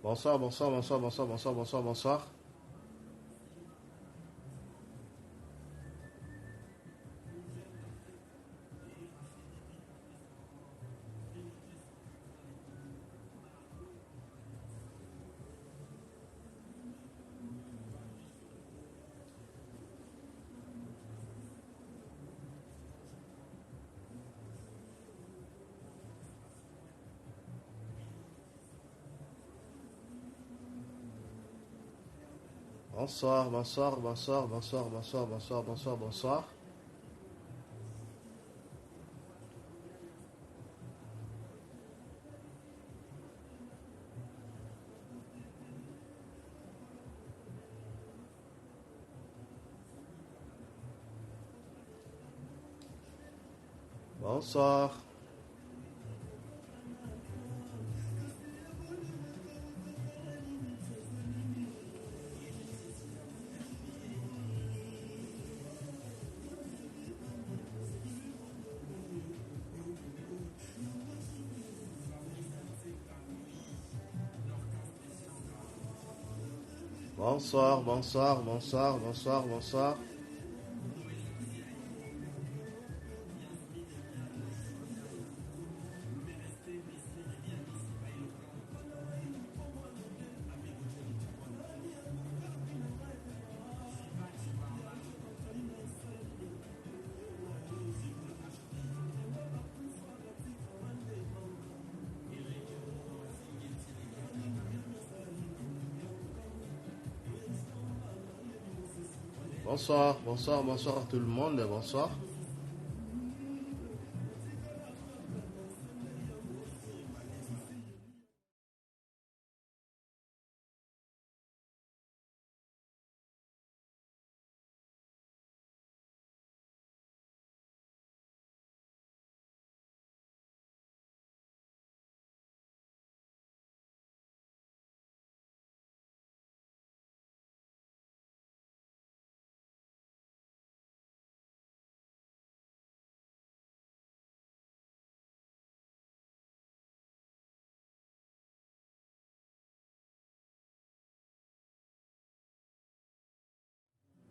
Bonsoir, bonsoir, bonsoir, bonsoir, bonsoir, bonsoir, bonsoir. Bonsoir, bonsoir, bonsoir, bonsoir, bonsoir, bonsoir, bonsoir, bonsoir. Bonsoir. Bonsoir, bonsoir, bonsoir, bonsoir, bonsoir. Bonsoir, bonsoir, bonsoir à tout le monde, bonsoir.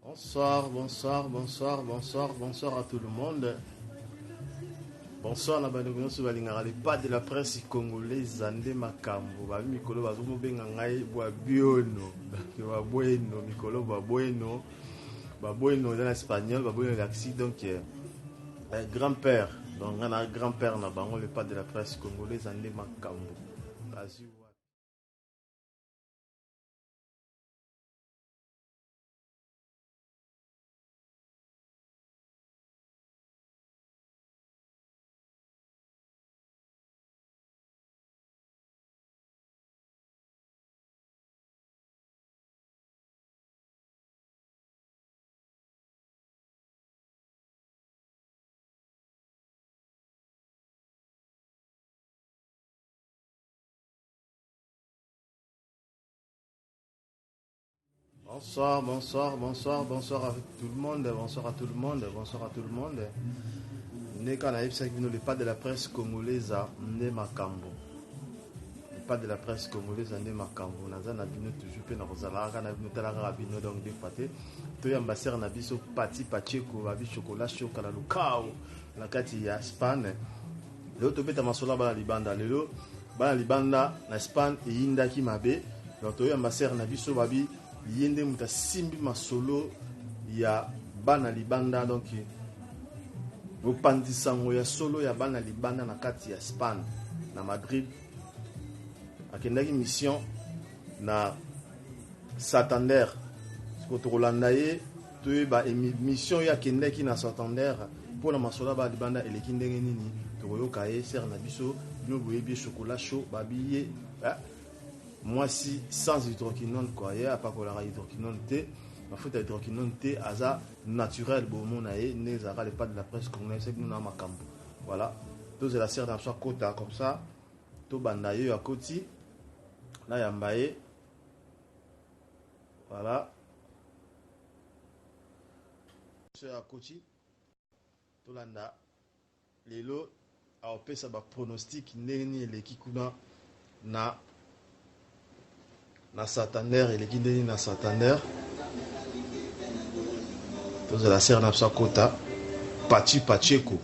Bonsoir, bonsoir, bonsoir, bonsoir, bonsoir à tout le monde. Bonsoir na bano nyonso balingaka les pas de la presse congolaise ande makambo babi mikolo bazomobenga ngai bwabiono babweno mikolo babweno dans l'espagnol babweno l'axi donc grand-père donc on a grand-père na bango le pas de la presse congolaise ande makambo Bazwi wa- Bonsoir, bonsoir, bonsoir, bonsoir à tout le monde, bonsoir à tout le monde, bonsoir à tout le monde. Neka na yebisaki bino le pas de la presse congolaise nde makambo. Pas de la presse congolaise ande makambo naza na bino toujours mpe na kozala kaka na bino tala kaka bino donc de pate to ya ambassadeur na biso pati pacheko babi chokola shoka na lukao na kati ya Espagne lelo tobeta masolo bana libanda lelo bana libanda na Espagne eyindaki mabe donc toyo ambassadeur na biso babi ye nde moto asimbi masolo ya bana libanda donc bopanzisango ya solo ya bana libanda na kati ya Espagne na Madrid akendaki mission na Santander siko tokolanda ye toyeba mission oyo akendaki na Santander mpona masola ba libanda eleki ndenge nini tokoyoka ye ser na biso bino boyebi chocolat chaud babi ye mwasi sans hydroquinone quoi ye apakolaka hydroquinone te mafuta ya hydroquinone te aza naturel bomona ye nde ezalaka le pas de la presse congolaise bino na makambo voilà tozela ser na biso akota comme ça tobanda ye oyo akoti nayamba ye voilà so ya koti tolanda lelo aopesa bapronostic ndenge nini eleki kuna na na Santander et les guindés na Santander. Tous la serre na Kota Pachi Pacheco.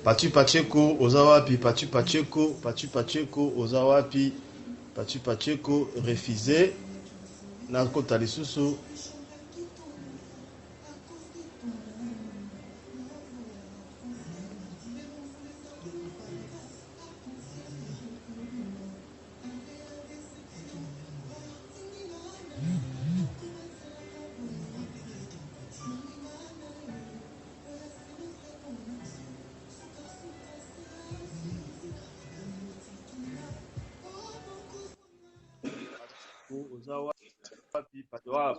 Pachi Pacheco Ozawapi Pachi Pacheco Ozawapi Pachi Pacheco refusé na Kota lisusu.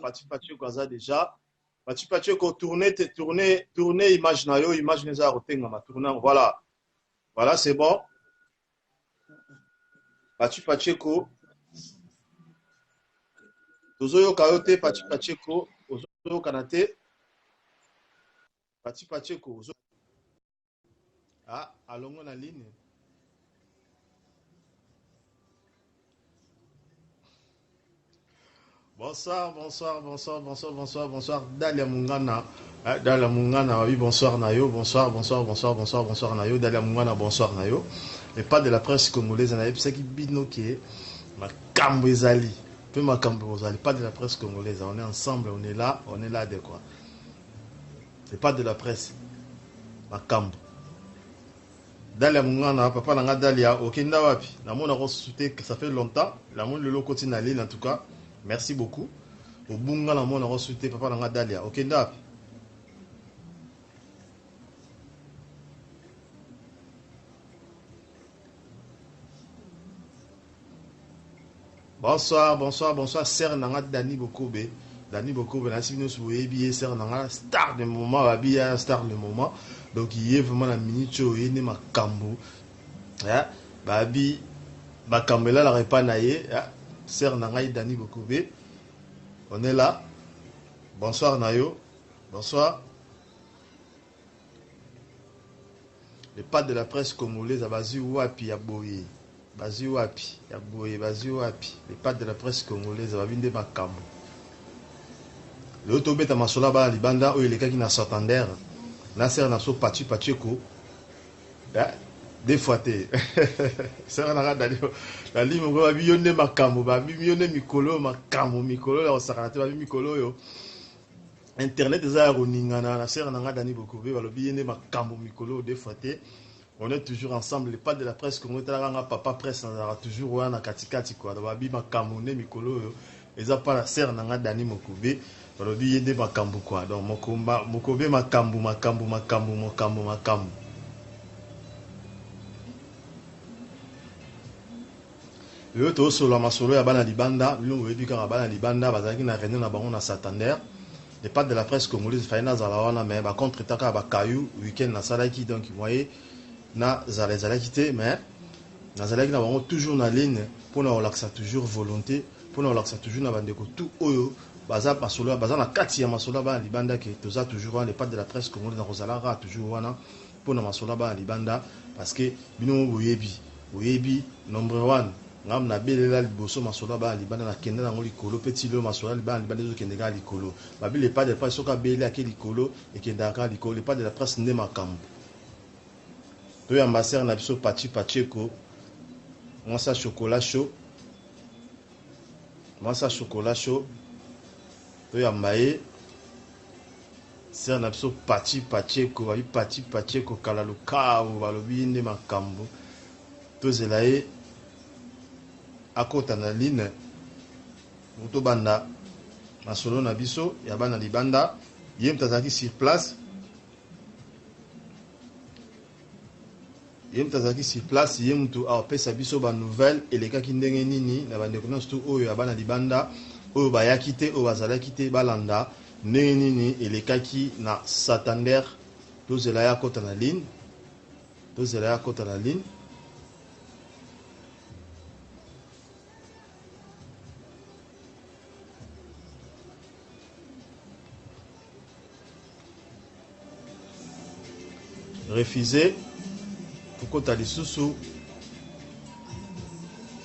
Pachi Pacheco aza déjà. Pachi Pacheco tourner image na yo, image neza rotenga ma tourner. Voilà. Voilà, c'est bon. Pachi Pacheco. Tozoyo Kayote Pachi Pacheco. Ozoyo Kanate. Pachi Pacheco. Ah, allons la ligne. Bonsoir. Dalia Mungana. Dalia Mungana, oui, bonsoir Nayo. Bonsoir Nayo. Dalia Mungana, bonsoir Nayo. Et pas de la presse congolaise, on a c'est qui binoké. Ma Kambezali. Peu ma Kambezali. Pas de la presse congolaise. On est ensemble, on est là de quoi. C'est pas de la presse. Ma Kambo. Dalia Mungana, papa Nanga Dalia, Okinda Wapi. Namon a reçu que ça fait longtemps. La monde le continue à l'île en tout cas. Merci beaucoup. Au Bunga, la monde a reçu papa Nanga Dalia. Okinda Wapi. Bonsoir, Sir Nanga Dani Bokobe. Dani Bokobe, la Sibino Souébi, Sir Nanga, star de moment, Abia, star de moment. Donc, il y a vraiment la minute, il y a ma kambo. Babi, ma kambela, la repanaye, Sir Nanga Dani Bokobe. On est là. Bonsoir, Nayo. Bonsoir. Les pattes de la presse congolaise, Abazi Wapi, Aboye. Bazi Wapi, Yaboye, Bazi Wapi. Les pattes de la presse congolaise, Ababinde Makambo. Le Otobeta Masola Ba Libanda, où il est qui n'a Santander. Nasser Nasso Pachi Pacheco. Des fois, c'est un arrêt d'aller. La ligne, on va bionner Makambo, va bionner Mikolo, Mikolo, là, on s'arrête, va Mikolo, yo. Internet, des aéroningana, la serre n'a pas beaucoup, va le bionner Makambo, Mikolo, des fois, on est toujours ensemble. Les pas de la presse, comme on est là, papa presse, on aura toujours un katikati, quoi. On va bien Makambo, Mikolo, et ça, pas la serre n'a pas Mokobe. On dit des Makambo quoi. Donc Mokobe Makambo. Le autre solo masolo ya bana libanda, nous veut dire que bana libanda bazaki na réunion na bango na Santander. Les pas de la presse congolaise faina za la wana mais ba contre taka ba kayu week-end na salaki donc vous voyez na zalaki te mais na zalaki na bango toujours na ligne pour na relaxa toujours volonté, pour na relaxa toujours na bandeko tout oyo baza masolo baza na kati ya masolo ba libanda ke toza toujours les pattes de la presse congolaise na rosalara toujours wana pour na masolo ba libanda parce que bino boyebi number 1 ngam na belela liboso masolo ba libanda na kenda na ngoli kolo petit le masolo ba libanda zo kenda ga likolo ba bi les pattes de la presse soka bele akeli likolo et kenda ga likolo les pattes de la presse ne makambo to ya maser na biso Pachi Pacheco masa chocolat chaud to ya mbaye ser na biso Pachi Pacheco kala lukao balobi nde makambo to zelaye akota na line to banda masolo na biso ya bana libanda yem tazaki sur place yem to apesa biso ba nouvelle elekaki ndenge nini na bandeko nyonso oyo ya bana libanda oyo bayaki te oyo bazalaki te balanda ndenge nini elekaki na Santander tozela ya kota na ligne refusé kokota lisusu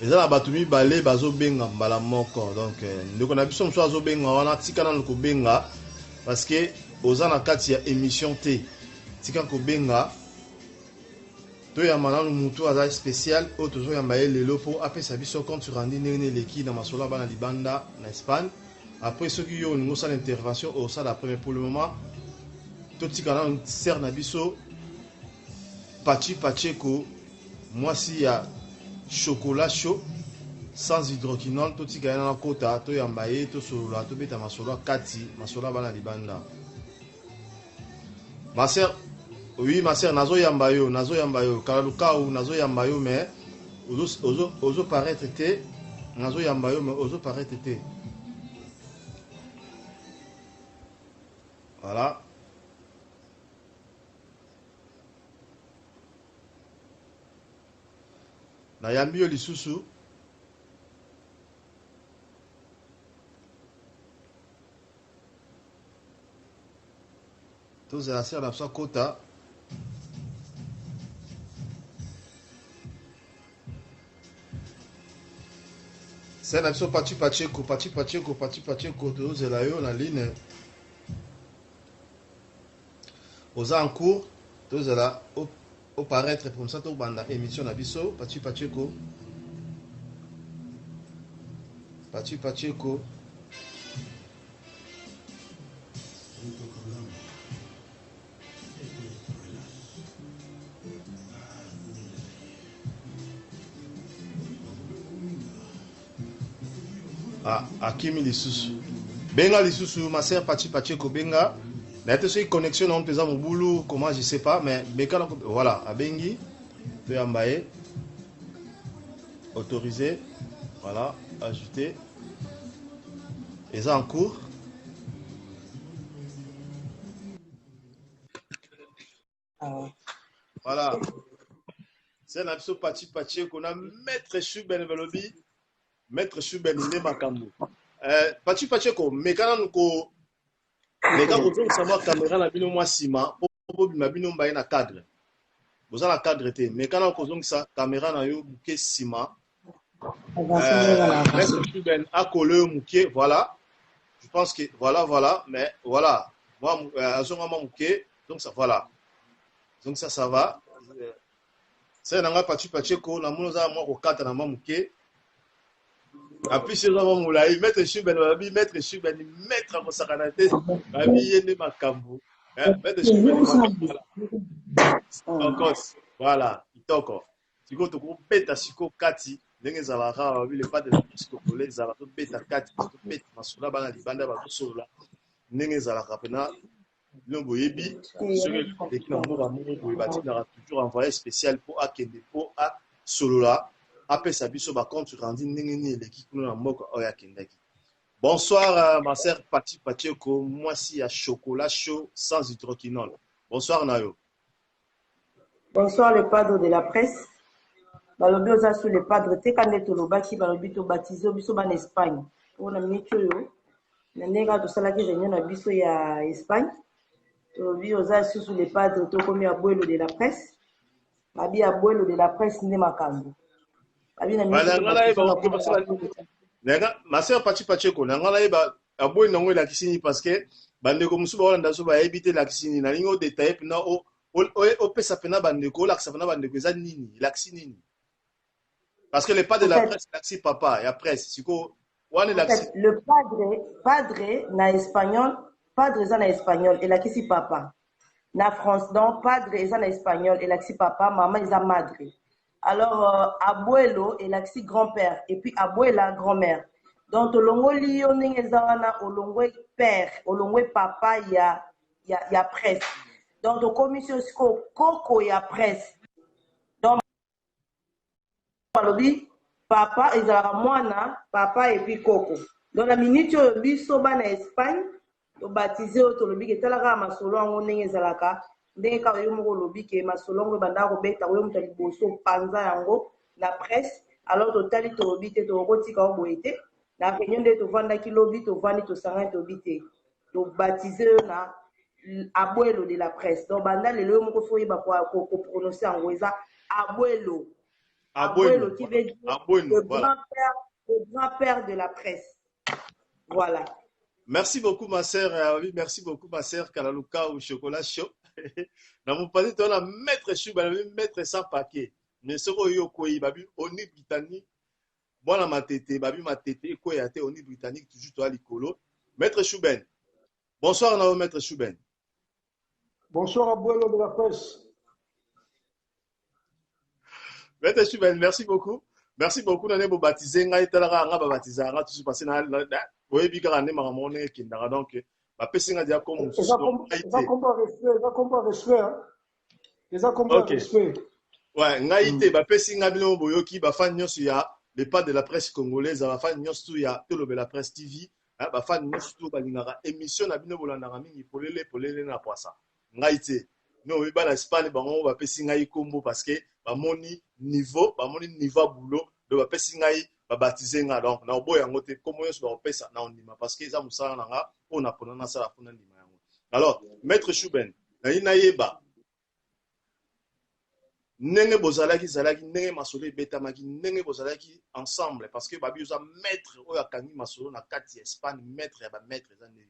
eza na bato mibale bazobenga mbala moko donc ndeko na biso mosusu azobenga wana tika nanu kobenga parce que oza na kati ya émission te tika kobenga toyamba nanu mutu aza spécial oyo tozoyamba ye lelo mpo apesa biso compte rendu ndenge eleki na masolo ya bana libanda na Espagne. Après soki yo olingi osala intervention osala premier pour le moment totika nanu ser na biso Pachi Pacheco mwasi ya chocolat chaud sans hydroquinone totika ye na kota toyamba ye tosolola tobeta masolo ya kati masolo ya bana libanda. Ma sœur, oui, ma sœur, nazo yamba yo, kalaluka ou nazo yamba yo, mais ozo paraître te, nazo yamba yo, mais ozo paraître te. Voilà. Na yambi yo lisusu. Tous la sœur na kota. C'est la mission Pachi Pacheco, tozela yo na ligne. Oza en cours, tozela au paraître comme ça to banda émission na biso Pachi Pacheco. Ah, Akimi lisusu. Benga lisusu, ma sœur Pachi Pacheco benga. Na été sur connexion on pesa mon boulot, comment je sais pas, mais beka voilà, a bengi, peut ambaye. Autorisé. Voilà, ajouter. Et ça en cours. Voilà. C'est un abso Pachi Pacheco, on a maître Shuben Velobi. Maître Shuben Ine Makambu. Pachi Pacheco, mekana nuko meka kozo savoir caméra na bino mwa sima po bima bino mbaye na cadre. Boza na cadre te, mekana kozo sa caméra na yo buke sima. Maître Shuben a collé muke, voilà. Je pense que voilà, mais voilà. Moi azonga muke, donc ça voilà. Donc ça va. C'est nanga Pachi Pacheco na monoza mwa ko kata na muke. Après, c'est vraiment moulay. Maître Shuben, maître Shuben, maître à Sakanate, Babi Yende Makambu. Maître Shuben, encore. Voilà, il t'encore. Tu go to go beta siko kati, ndenge zalaka, le pas de la musique congolaise, zalaka beta kati, beta masula bana libanda ba sola. Ndenge zalaka pena lombo yebi, sur les qui n'ont pas pour bâtir toujours envoyé spécial pour akende pour a solola. Après ça, biso ba compte rendu ndenge eleki kuna na moko oya kendaki. Bonsoir ma sœur Pachi Pacheco, moi si à chocolat chaud sans hydroquinone. Bonsoir Nayo. Bonsoir le padre de la presse. Balobi oza sur le padre te kande tolobaki balobi to baptisé biso ban Espagne. On a mis yo na ndenge to salaki réunion na biso ya Espagne. Tolobi oza sur le padre to komi abuelo de la presse. Babi abuelo de la presse ne makambo. Ma sœur Pachi Pacheco, nangala eba aboy nango la kisini parce que bande ko musuba wala ndaso ba ebite la kisini na lingo détail pena o pesa pena bande ko la kisana bande ko za nini la kisini parce que le pas de la presse la papa ya presse siko wana la le padre na espagnol padre za na espagnol et la kisi papa na France donc padre za na espagnol et la kisi papa maman za madre. Alors, abuelo et l'axi grand-père, et puis abuela grand-mère. Donc, olongo liyo n'engezawana olongo père, olongo papa ya presse. Donc, au commission koko ya presse. Donc, malobi papa ezala mwana, papa et puis koko. Donc, la minute biso ba na Espagne, to baptisé to lobi ke talaka masolo ngo n'engezalaka. Ndenge ka yo moko lobi ke masolongo banda ko beta yo mutali boso panza yango na presse alors totali to lobi te to kotika o boete na réunion de to vanda ki lobi to vandi to sanga to bité to baptiser na abuelo de la presse. Donc, banda le loyo moko foyi ba ko prononcer en weza abuelo. Abuelo qui veut dire voilà. Le grand-père de la presse. Voilà. Merci beaucoup, ma sœur. Oui, merci beaucoup, ma sœur Kalaluka ou Chocolat Chaud. Dans mon pays, on a maître chou, maître sans paquet. Mais ce qu'on y a, quoi, babi, on est britannique. Bon, ma tété, babi, ma tété, quoi, y a on est britannique, toujours toi, l'icolo. Maître Chouben. Bonsoir, Nao, maître Chouben. Bonsoir, abuelo de la presse. Maître Chouben, merci beaucoup. Merci beaucoup, on est baptisé, on a été là, on a baptisé, on a tout passé dans la. Oui, bien, on est maramone, qui n'a donc. Ma personne a dit comme ça combat respect. Ça combat respect. Ouais, ngaïté, ba pesi ngabino boyoki, ba fan nyonso ya le pas de la presse congolaise, ba fan nyonso ya tolo la presse TV, ba fan nyonso ba lingara émission na bino bolandaka mingi polele na poisa. Ngaïté. No oui ba na Espagne bango ba pesi ngai kombo parce que ba moni niveau boulot, de ba pesi ngai ba baptiser nga donc na oboya ngote komo nyonso ba pesa na ondima parce que za musala nanga on apona na sala funa ndima yango. Alors, maître Chouben, na ina yeba Nenge bozalaki zalaki nenge masolo betamaki nenge bozalaki ensemble parce que babi uza maître oyo akangi masolo na kati Espagne maître ya ba maître za ndeyo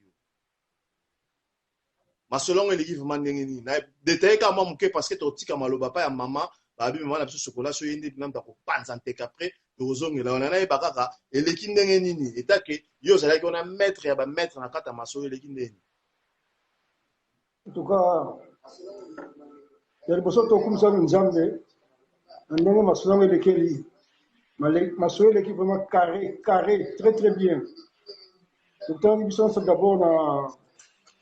masolo ngeliki vraiment ndenge ni na détailler ka mwa muke parce que totika maloba pa ya mama babi mama na biso chocolat so yende même ta ko panza nteka après tozongela ona na yeba kaka eleki ndenge nini etake yo zalaki ona maître ya ba maître na kati ya masolo eleki ndenge en tout cas ya liboso tokumisa nzambe ndenge masolo yango elekeli masolo eleki vraiment carré très bien totangi biso nyonso d'abord na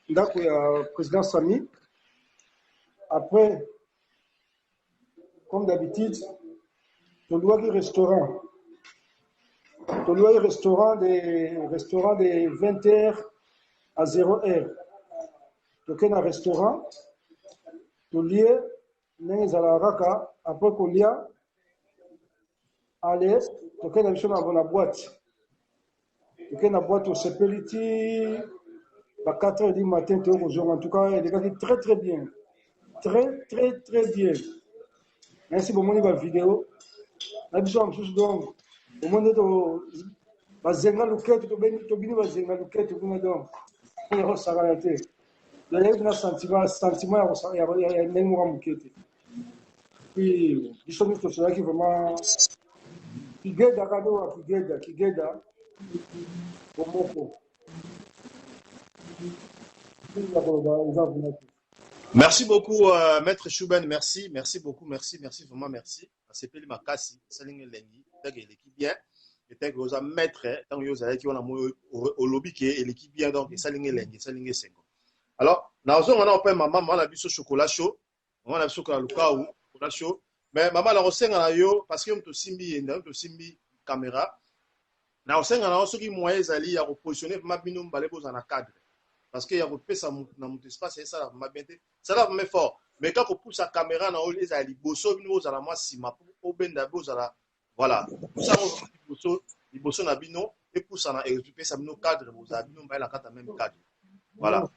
ndako ya président Sami. Après comme d'habitude toluaki restaurant de 20h à 0h tokei na restaurant tolie ndenge ezala kaka après kolia ale tokei na biso na boîte tokei na boîte osepeli ti ba 4h du matin tokozonga en tout cas elekaki très bien très bien ainsi bomoni ba vidéo na biso ya mosusu donc omoni bazenga lukete tobini bazenga lukete kuna donc ekosakana te nayebi na sentiment ya ndenge moko moke te puis biso nyonso tosolaki vraiment kigeda kadoka kigeda bomoko Merci beaucoup, maître Chouben. Merci beaucoup, merci, vraiment merci. C'est Peli Makasi, Saling Lengi, l'équipe bien. Et tant que vous avez maître, tant que vous avez qui on a au lobby qui est l'équipe bien, donc Saling Lengi, Saling Sengo. Alors, nous avons un maman, on a vu ce chocolat chaud, on a vu ce chocolat chaud, mais maman, la recette a yo parce que on te simbi caméra. Na recette a ceux qui moyens ali à repositionner mabino balé pour un cadre. Parce qu'il y a un espace et ça va bien. Ça va vraiment fort. Mais quand on pousse la caméra, on a les aliboso, nous allons moi si ma pour ben d'abord voilà. Ça on liboso na bino et pousse na récupérer ça bino cadre vous avez bino la carte même cadre. Voilà.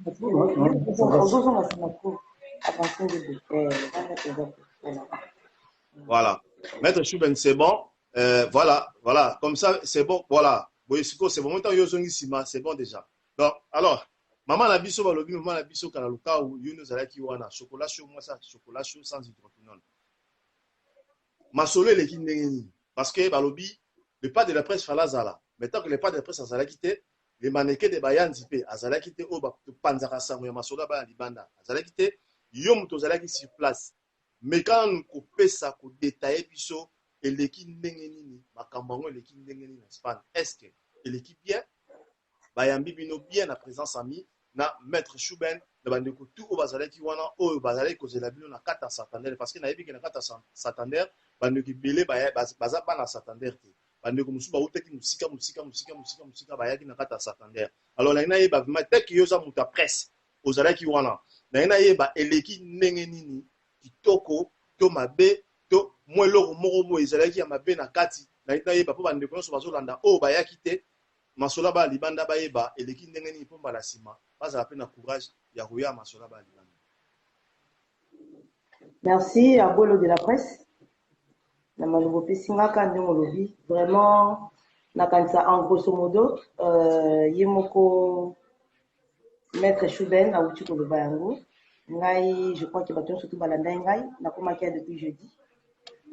Voilà. Maître Chouben, c'est bon. Voilà. Comme ça, c'est bon. Voilà. Boyesiko, c'est bon. Maintenant, c'est bon déjà. Donc, alors. Maman la biso balobi maman la biso kana luka ou yuno zalaki wana chocolat chaud moi ça chocolat chaud sans hydroquinone. Masolo le kindengeni parce que balobi le pas de la presse falazala. Mais tant que le pas de la presse azalaki te les mannequins de bayanzi pe azalaki te o ba panzaka sango ya masolo ba libanda azalaki te yo muto zalaki sur place. Mais quand on coupe ça ko détailler biso et l'équipe ndengeni makambango l'équipe ndengeni en Espagne est-ce que l'équipe bien bayambi bino bien na présence ami na maître Chouben na bandeko tout au bazalaki wana o bazalaki kozela bino na kata Santander parce que na yebi ke na kata Santander bandeko belé baza ba na Santander te bandeko musu ba utaki musika bayaki na kata Santander alors na ina yeba vraiment tek yoza muta presse ozalaki wana na ina yeba eleki ndenge nini kitoko to mabe to mweloko moko mo ezalaki ya mabe na kati na ina yeba po bandeko nyonso bazolanda o bayaki te masola ba libanda ba yeba eleki ndenge nini pomba la sima bazala pe na courage ya koya masola ba libanda. Merci à Bolo de la presse. Na malobo pesinga kandi molobi vraiment na kanisa en grosso modo yemoko maître Chouben a outi koloba yango ngai je crois que baton surtout balanda ngai na komaki depuis jeudi.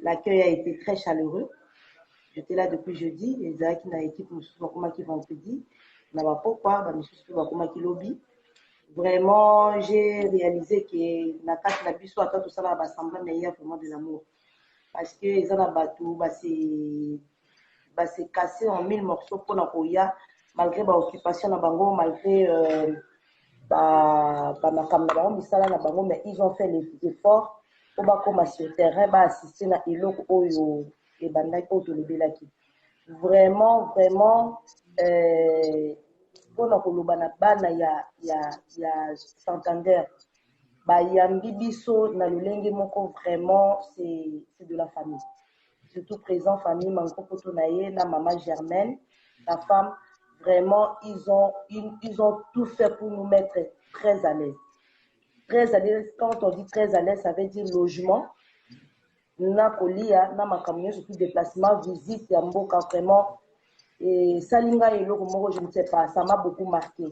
L'accueil a été très chaleureux. J'étais là depuis jeudi et Zaki na équipe mususu bakomaki vendredi na ba pourquoi ba mususu bakomaki lobby. Vraiment j'ai réalisé que na kati na biso ata tout ça na bassemblée mais il y a vraiment de l'amour. Parce que ils ont abattu, c'est cassé en 1000 morceaux pour la Koya, malgré l'occupation de Bango, malgré mais ils ont fait les efforts pour comme sur le terrain, assister à Eloko Oyo et Bandai Oto le Belaki. Vraiment, pour la Kolobana Bana, il y a Santander. Yambi biso na lulenge moko vraiment c'est de la famille, surtout présent famille manko poto naye na maman Germaine, la femme vraiment ils ont tout fait pour nous mettre très à l'aise. Quand on dit très à l'aise, ça veut dire logement na kolia na makamyo surtout déplacement visite ya mboka vraiment et salinga et loko moko je ne sais pas, ça m'a beaucoup marqué.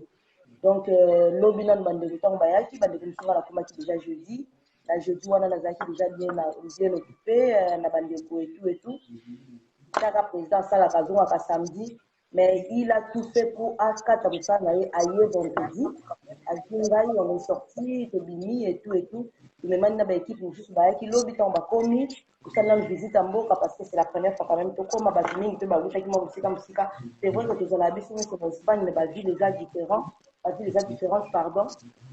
Donc, l'Obinan Bandegutan Bayaki, Bandegutan la Komaki déjà jeudi. La jeudi, on a déjà bien occupé, na Bandego et tout. Chaque président, ça la raison à samedi. Mais il a tout fait pour Aska Tabusa Naye ailleurs vendredi. À Zingaï, on est sorti, Tobini et tout. Mais maintenant, l'équipe nous juste Bayaki, l'Obitan Bakomi. Pour ça, on visite en Boka parce que c'est la première fois quand même. Comme ma basine, c'est vrai que tu as la bise, c'est en Espagne, mais la vie les gars différents. Les différences, pardon.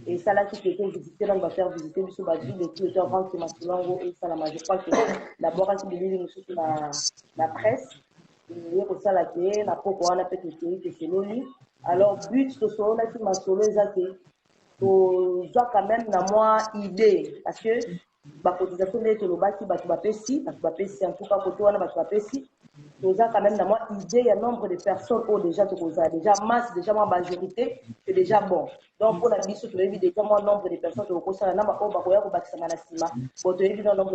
Et ça là qui était visité, on va faire visiter sur la ville et tout le temps avant que Massoulango et ça là, je crois que d'abord à ce niveau nous sur la presse, et pour ça là que na poko on a fait que c'est loli. Alors but ce soir là qui Massoulo ezate to za quand même na moi idée parce que ba cotisation de tolobaki ba tu ba pesi en tout cas côté wana ba tu ba pesi. Nous avons quand même idée, il y a nombre de personnes qui ont déjà masse, déjà ma majorité, c'est déjà bon. Donc pour la mission, tu as vu déjà moins nombre de personnes qui ont commencé à nombre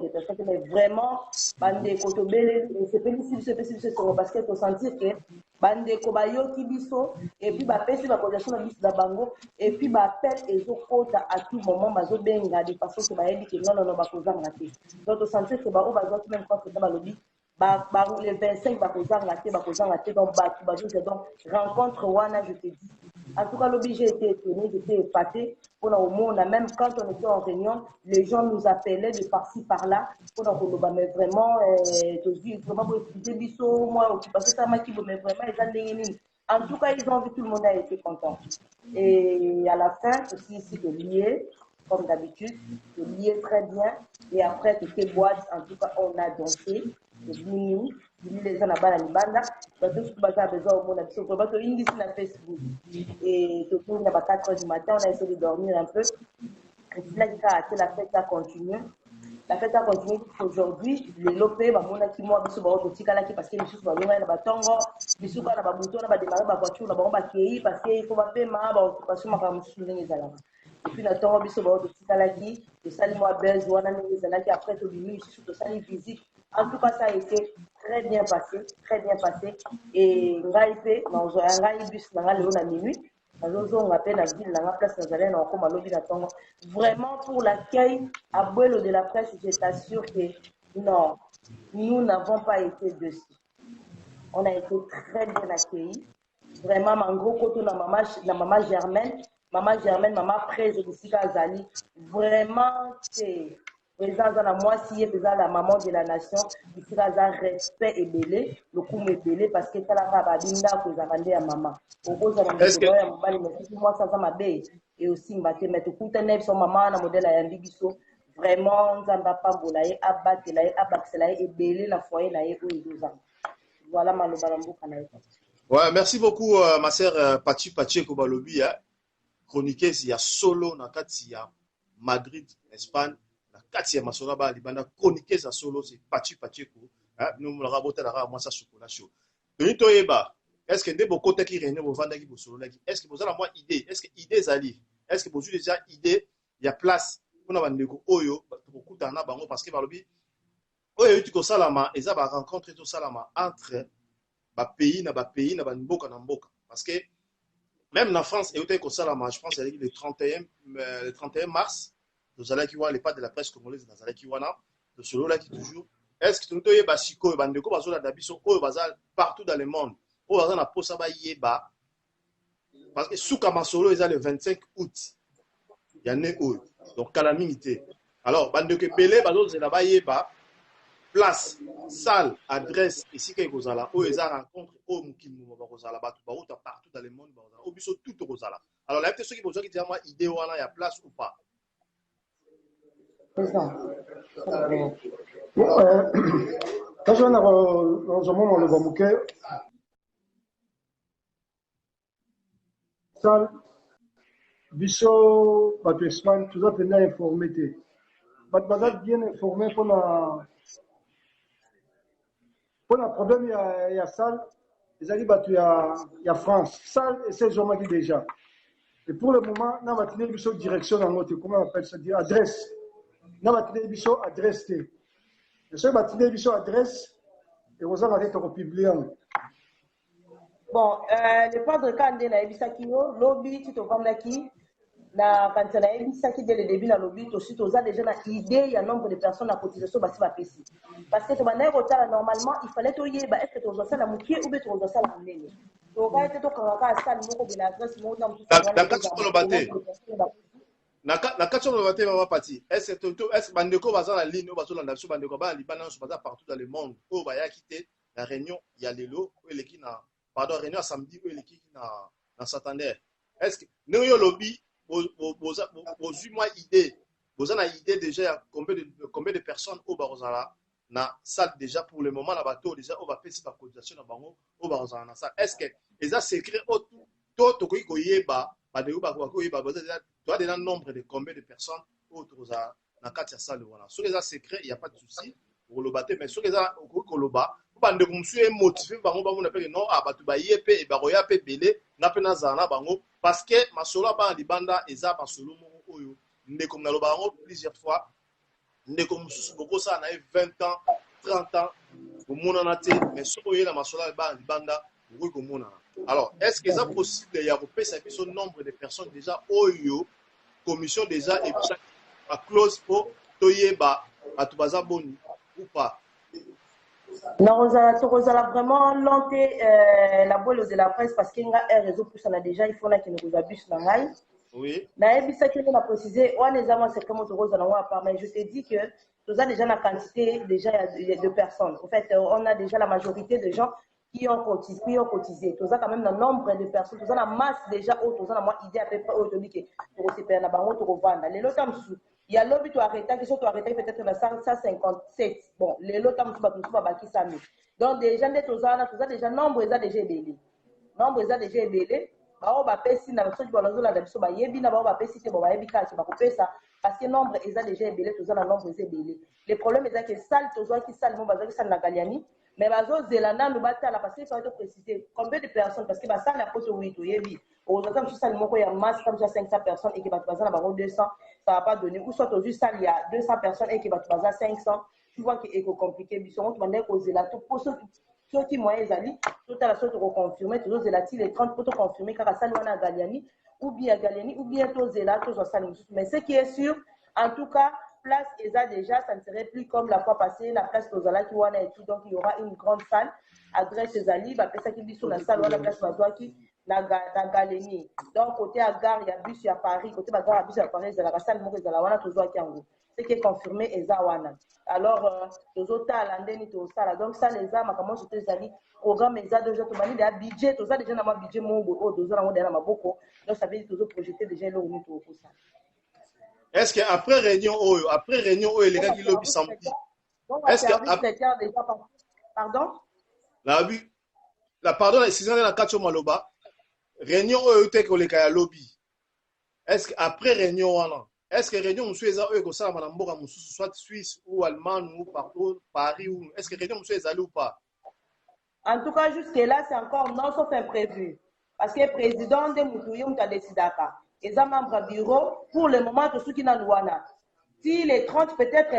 de personnes, mais vraiment, bande kotobele, c'est parce que tu sentir que bande kobayo kibiso et puis ba pesi ba cotisation na biso da bango et puis ba appel et kota à tout moment bazo benga de façon que ba yebi que non ba kozanga te. Donc tu sentir que ba o bazo même quand c'est dans lobby les 25 donc rencontre wana je te dis en tout cas l'objet était étonné, j'étais épaté pour au monde même quand on était en réunion les gens nous appelaient de par-ci par-là pour mais vraiment moi ça m'a qui mais vraiment en tout cas ils ont vu tout le monde a été content et à la fin aussi ici de lier comme d'habitude de lier très bien et après toutes les boîtes en tout cas on a dansé les gens là-bas libanda parce que baza besoin au monde sur bato indi sur Facebook et tout le monde à 4h du matin on a essayé de dormir un peu et puis là la fête a continué aujourd'hui le lopé ba mona ki moi biso ba otika là parce que les choses ba yoma na batongo biso ka na ba buto na ba démarrer ba voiture na ba ba kei parce que il faut ba pema ba occupation ma ka musu ndenge ezala et puis na tongo biso ba otika là qui de sali moi base wana ndenge ezala qui après to bimi biso to sali visite. En tout cas, ça a été très bien passé. Et ngai dans un bus dans la minuit, on appelle la ville, la place Nazarene, on comme à l'objet d'attendre. Vraiment pour l'accueil à Buelo de la presse, je t'assure que non, nous n'avons pas été dessus. On a été très bien accueillis. Vraiment, en gros, quand on a maman Germaine, maman presse de Sika Azali, vraiment, c'est. Présence à la moitié, présence la maman de la nation, il sera un respect et belé, le coup est belé parce que ça la va binda que ça vendait à maman. Au cause de moi ça m'a bé et aussi mbaté mais tout le temps son maman na modèle à Yambigiso vraiment ça va pas bolayer abattre là et belé la foyer là et 12 ans. Voilà ma lobalambo kanaï. Ouais, merci beaucoup ma sœur Pachi Kobalobi chroniquer il y a solo na kati ya Madrid Espagne. Kati ya masola ba libanda chroniquer za solo c'est Pachi ko nous la rabota la moi ça chocolat chaud. Benito yeba est-ce que dès beaucoup de qui réunion au vendredi pour solo est-ce que vous avez moi idée est-ce que idée zali est-ce que vous avez déjà idée il y a place pour na bandeko oyo pour kutana bango parce que balobi oyo tu ko salama eza ba rencontre to salama entre ba pays na mboka na mboka parce que même en France et au ko salama je pense le 31 mars nous allons qui voir les pas de la presse congolaise dans allons qui wana de solo là qui toujours est-ce que tu es basiko bandeko bazola dabiso oyo bazal partout dans le monde oyo bazal na posa ba yeba parce que souka masolo eza le 25 août ya ne oyo donc calamité alors bandeko belé bazozela ba yeba place salle adresse ici que kozala oyo eza rencontre oyo mokili mo bakozala bato bauta partout dans le monde bazala oyo biso tout kozala alors la peut ceux qui besoin qui dire moi idée wana ya place ou pas. C'est ça. Quand je dans un moment le Bamouké, ça, Bisso, Bato Espagne, tout ça, c'est informé. Bato bien informé pour le problème, il y a ça, les alliés, il y a France. Ça, c'est ce que je dit déjà. Et pour le moment, on va tenir Bisso direction dans notre, comment on appelle ça, adresse. On va tenir Bisso adresse. Je sais que tu as adresse et vous avez publié. Bon, le padre Kande na ebisaki yo lobby tu to vanda ki na quand na ebisaki dès le début na lobby to si toza déjà na idée il y a nombre de personnes à cotisation basi ba pesi parce que to bana retard normalement il fallait to yeba est-ce que to ça la mukie ou bien to ça la nene to va être to kanga ça moko de l'adresse mo na tout ça na kati on va te parti est-ce que bandeko baza la ligne bazo landa biso bandeko ba libana so baza partout dans le monde o ba ya quitter la réunion il y a lelo o eleki na pardon réunion samedi o eleki na Santander est-ce que nous yo lobby boza moi idée boza na idée déjà combien de personnes au bazala na salle déjà pour le moment na bateau déjà on va faire cette cotisation na bango au bazala na salle est-ce que les a secret au tout to ko yeba bandeko ba ko yeba tu as déjà un nombre de combien de personnes autour de la carte salle voilà sur les secrets il y a pas de souci pour le battre mais sur les koloba bande ko msu motivé bango bango na pe non abatu ba yepe e ba roya pe belé na pe na zana bango parce que masolo ba libanda eza masolo mo oyo ndeko na loba bango plusieurs fois ndeko msu boko ça na 20 ans 30 ans au mona na te mais soko yela masolo ba libanda oui ko mona. Alors, est-ce que c'est possible il y a ce nombre de personnes déjà oyo commission déjà et puis à close pour toyeba à tubaza boni ou pas? Non, Rosa vraiment lanté la boule de la presse parce qu'il y a un réseau plus on a déjà il faut là qu'il nous abuse dans l'ail. Oui. Na ebisa que on a précisé on les a c'est comment Rosa na wa part mais je t'ai dit que nous a déjà la quantité déjà de personnes. En fait, on a déjà la majorité de gens qui ont cotisé. Tout ça quand même le nombre de personnes, tout ça la masse déjà tout ça la moi idée à peu près autour que pour se perdre na bango to revendre. Les lots tam sous. Il y a l'objet arrêté qui sont arrêtés peut-être dans 157. Bon, les lots tam sous ba baki sami. Donc déjà tout ça déjà nombre déjà belé. Nombre déjà belé. Ba ba pesi na so ba lozola da biso ba yebi na ba pesi te ba yebi ka ba kopesa parce que nombre déjà belé tout ça la nombre déjà belé. Le problème est que salle tout ça qui salle mo ba qui salle na Galiani. Mais bazo zelanda nous batala parce qu'il faut préciser combien de personnes parce que ba ça la pose oui to yebi au total ça le moko ya masse comme ça 500 personnes et qui va baza na bango 200 ça va pas donner ou soit juste ça il y a 200 personnes et qui va baza 500 tu vois que est compliqué biso on va ko zelata pour ceux qui moyens ali tout à la sorte de confirmer toujours zelati les 30 pour confirmer car ça wana Galiani ou bien to zelata to ça mais ce qui est sûr en tout cas place ESA déjà, ça ne serait plus comme la fois passée, la place Tozala qui wana et tout, donc il y aura une grande salle, adresse Ezali, bah ça qui dit sur la salle, la place Mazoa qui na Galénie. Donc côté à gare, il y a bus, il y a Paris, côté à gare, il y a bus, il y a Paris, il y a la salle, il y a la wana Tozoa qui en gros. Ce qui est confirmé ESA wana. Alors, Tozota, l'Andeni, Tozala, donc ça les a, ma comment je te Ezali, programme ESA déjà, tu m'as dit, il y a budget, Toza déjà dans ma budget, mon Toza dans ma boko, donc ça veut dire Tozo projeté déjà le haut pour ça. Est-ce qu'après réunion, les gars qui lobby samedi, est-ce que pardon? Pardon, la saison de la 4 maloba, réunion les gars lobby. Est-ce qu'après réunion, est-ce que réunion, monsieur Eza, ça madame Boga, soit Suisse ou Allemagne ou partout, Paris ou est-ce que réunion, monsieur Eza ou pas? En tout cas, jusque-là, c'est encore non sauf imprévu. Parce que le président de Moutouyoum a décidé. Les membres du bureau, pour le moment, tout ce qui n'a pas. Si les 30 peut-être,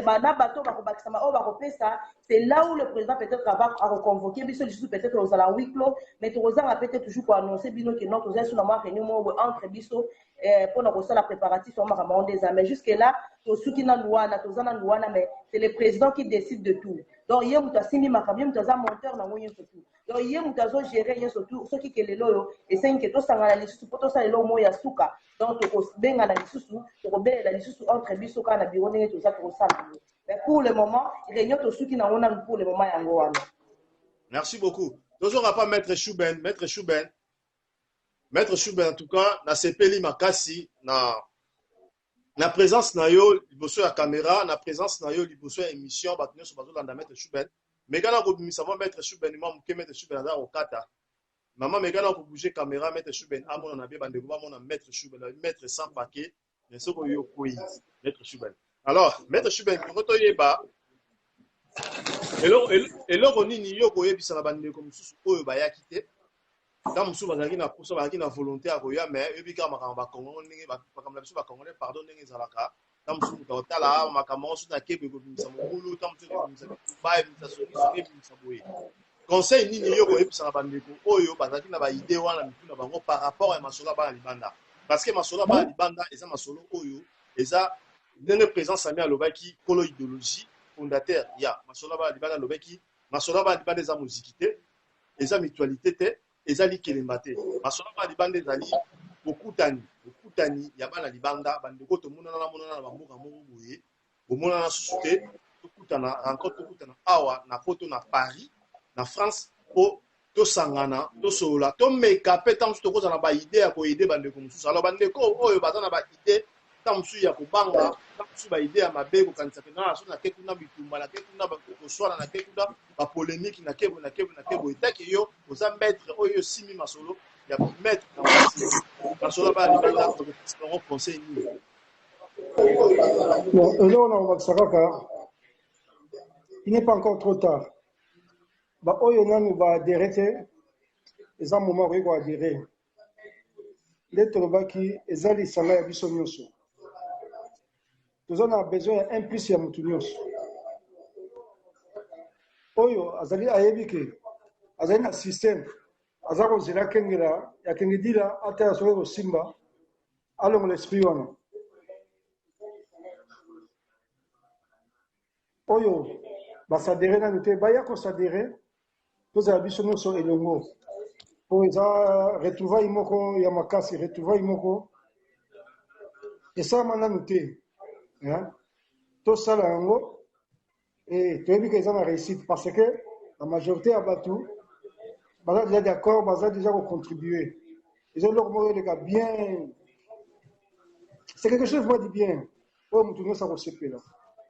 c'est là où le président peut-être va reconvoquer, peut-être aux ala huis clos, mais Rosa peut-être toujours pour annoncer que notre Rosa sur la réunion entre Bisso pour nous la préparatif sur ma des mais jusque-là, tout ce qui n'a pas, mais c'est le président qui décide de tout. Donc, il y a un simi makabim, il y a un monteur dans le surtout. Donc, il y a un gérer surtout, ce qui est le loyo, et c'est que tout ça, on a les sous, pour tout ça, il y a le moyen souka. Donc, tu peux bien la sous, tu peux bien la sous entre Bisso, quand la bureau, tout ça, tout ça. Mais pour le moment, il y a tout ce qui n'a pas pour le moment. Merci beaucoup. Nous n'aurons pas Maître Chouben. Maître Chouben, en tout cas, na sepeli makasi, na présence na yo liboso ya caméra, na présence na yo liboso ya émission, batunyo so bazolanda Maître Chouben. Megana ko bimisa Maître Chouben, moi muke Maître Chouben za okata. Maman megana ko bouger caméra Maître Chouben, amona na be bande ko mona Maître Chouben, Maître sans paquet, mais ce ko yo koyi Maître Chouben. Alors, Maître Chouben, ko to yeba eloko nini yo koyebisa na bandeko mosusu oyo bayaki te ntango mosusu bazalaki na poso bazalaki na volonté ya koya mais oyebi kaka makambo bakongo ndenge makambo na biso bakongolais pardon ndenge ezalaka ntango mosusu moto akotala makambo yango soki na kebe kobimisa mobulu ntango mosusu ekobimisa bituba ebimisa soki ebimisa boye conseil nini yo koyebisa na bandeko oyo bazalaki na baide wana mitu na bango par rapport ya masolo ya bana libanda parce que masolo ya bana libanda eza masolo oyo eza ndenge président Sami alobaki kolo idéologie fondateur ya masolo ba libanda lobeki masolo ba libanda za muziki te eza mutualité te eza likelemba te masolo ba libanda ezali bokutani ya bana libanda bandeko to monana na bamboka moko boye bomona na susu te tokutana rencontre tokutana awa na poto na Paris na France po tosangana tosolola tomeka pe tant tokozana ba idée ya koide bandeko mosusu alors bandeko oyo bazana ba idée tamsu ya kubanga tamsu ba idea mabe kokanisa pena so na kekuna bitumba na kekuna bakoswala na kekuna ba polémique na kebo etaki yo oza maître oyo simi masolo ya maître na masolo ba libanda ko conseil ni bon alors on va sakaka il n'est pas encore trop tard ba oyo nanu ba adhérer eza moment ko adhérer lettre baki ezali sanga ya biso nyonso. Nous avons besoin d'un plus ya mutu nyonso. Oyo azali ayebike azali na système azako zela kengela ya kengedila ata ya soko simba alongo l'esprit wana. Oyo basadere na nute baya ko sadere toza biso nyonso elongo. Po eza retrouvaille moko ya makasi retrouvaille moko esa mana nute. Tout ça là et tu as vu qu'ils ont réussi parce que la majorité à Batou ils déjà d'accord ils ont déjà contribué ils ont leur mot les gars bien c'est quelque chose moi dit bien oh mon tourner ça va se faire là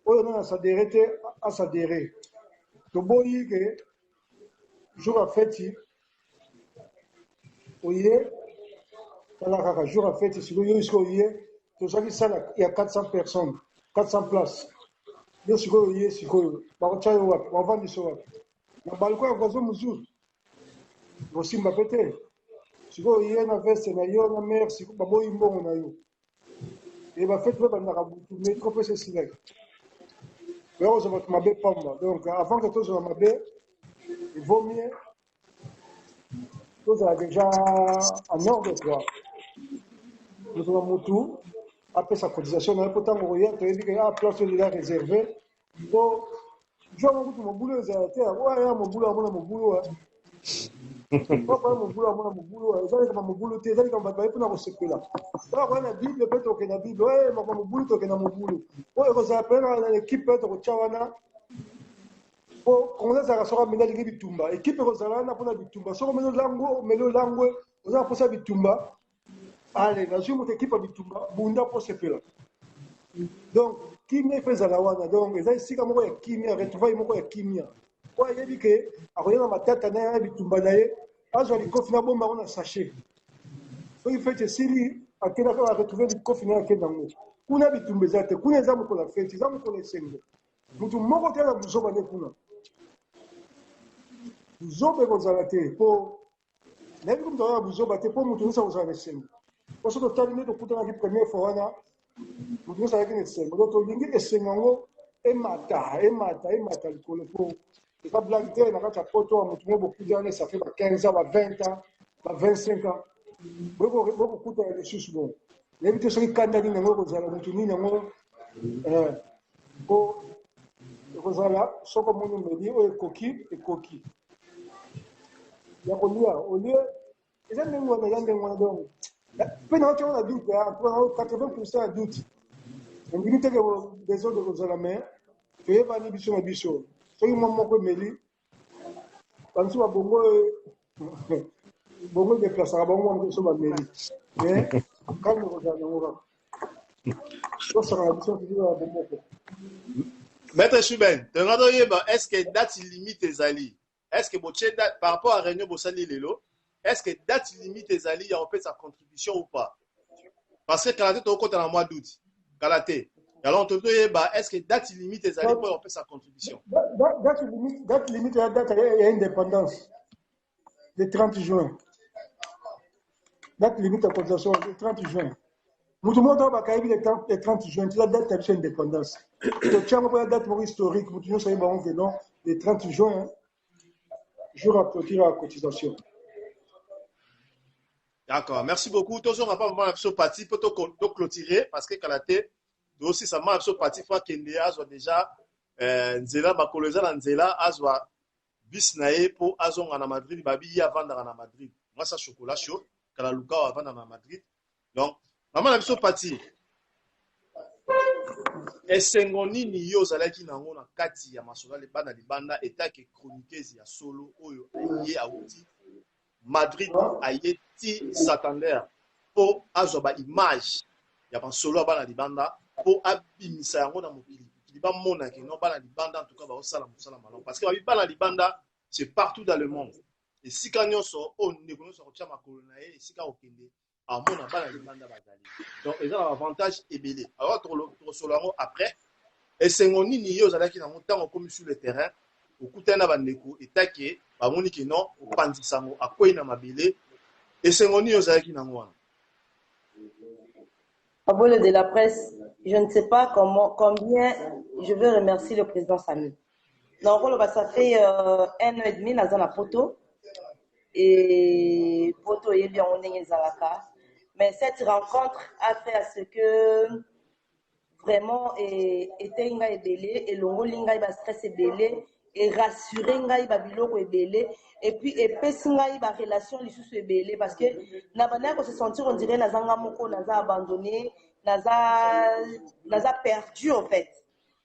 oh non ça s'adhérer à s'adhérer to boyi que jour à fête oye la jour à fête sur le jusqu'au hier tout ça il y a 400 personnes 400 places. Yo sikoyo ye sikoyo. Bakochayo wapi? Wavandi so wapi? Na balko ya kwazo muzuri. Bosimba pete. Sikoyo ye na veste na yo na mer sikoyo baboyi mbongo na yo. Et ba fête ba na kabutu mais trop c'est silek. Pero ça va mabe pamba. Donc avant que tout soit mabe, il vaut mieux tout ça déjà en ordre quoi. Nous avons mutu après sa cotisation, on a pourtant rien, tu as dit que la place est déjà réservée. Donc, je vais mon boulot, ouais, mon boulot, mon boulot, mon boulot, tu es allé comme bataille pour nous recevoir là. Là, on a Bible, peut-être que la Bible, ouais, mon boulot, tu es dans mon boulot. Ouais, on s'appelle dans l'équipe, peut-être que Tchawana. Bon, on a ça sera maintenant l'équipe Bitumba. Équipe Rosalana pour la Bitumba. Sur le langue, on a pour ça Bitumba. Allez, la journée mon équipe à Bitumba, Bunda pour se faire. Donc, qui me fait ça la wana donc eza isika moko ya kimia retrouvaille moko ya kimia kwa yebi ke akoyena matata na Bitumba naye azwa likofi na bomba on a sachet so il fait sili akena ka retrouver likofi na akena ngo kuna Bitumba zate kuna eza moko la fête eza moko la sengo mutu moko tela buzoba ne kuna buzoba ekozala te mpo nayebi komi toza na buzoba te mpo moto nyonso akozala na esengo mpo soki totali nde tokutanaki première fois wana moto nyonso azalaki na esengo donc tolingi esengo yango emata likolo mpo eza blage te na kati ya poto ya moto mo bokuta wana ça fait ba 15 ans ba 20 ans ba 25 ans bokokuta ya lisusu bon nayebi te soki kanda nini yango ekozala moto nini yango mpo ekozala soko omoni meli oyo ekoki ya kolia olie eza ndenge wana donc mpe na otia wana doute 80% ya doute ondimi teke desordre ekozala mais toyebani biso na biso soki mwa moko emeli bamisu babongo deplasaka bango wana biso bameli mais kalme ekozala nango kaka tosaka na biso toujours ya bomoko. Maître Chouben, est-ce que date limite ezali? Est-ce que par rapport à réunion Bossali Lelo, est-ce que date limite ezali, il y a fait sa contribution ou pas? Parce que Kalaté, tu as compte dans le mois d'août. Kalaté. Alors, est-ce que date limite ezali pour faire sa contribution? Date limite, la date est indépendance. Le 30 juin. Date limite à cotisation, le 30 juin. Tout le monde a le 30 juin, c'est la date de l'indépendance. Le tient la date historique, nous savons que non, le 30 juin, jour à clôturer la cotisation. D'accord, merci beaucoup. Tous on va pas vraiment sur parti pour clôturer parce que Kalaté aussi ça m'a sur parti fois Kende azwa déjà nzela bakoloza na nzela azwa bisnae pour azonga na Madrid babi ya vendre na Madrid. Moi ça chocolat chaud kala luka wa vendre na Madrid. Donc maman na biso parti esengo nini yo zalaki nango na kati ya masola le bana libanda etake chroniqueuse ya solo oyo aye auti Madrid aye ti Santander po azwa ba image ya masolo bana libanda po abimisa yango na mokili ba mona ke no bana libanda en tout cas ba osala musala malon parce que ba bana libanda c'est partout dans le monde et si kanyoso on ne connaît pas ko makolo na ye si ka okende amona bana libanda bazali donc ils ont l'avantage ebelé alors to solo yango après esengo nini yo zalaki na montango comme sur le terrain okutana bandeko etake bamoni ke non opandisa ngo akoyi na mabele esengo nini yo zalaki na ngwana. Abolo de la presse, je ne sais pas combien je veux remercier le président Sami. Donc, ça fait 1 an et demi dans la poto. Et poto est bien on est Zalaka. Mais cette rencontre a fait à ce que vraiment était inga ebele et longo linga iba stress ebele et rassurer ngai ba biloko ebele et puis epesi ngai ba relation lisusu ebele parce que na bana ko se sentir on dirait nazanga moko naza abandonné naza perdu en fait.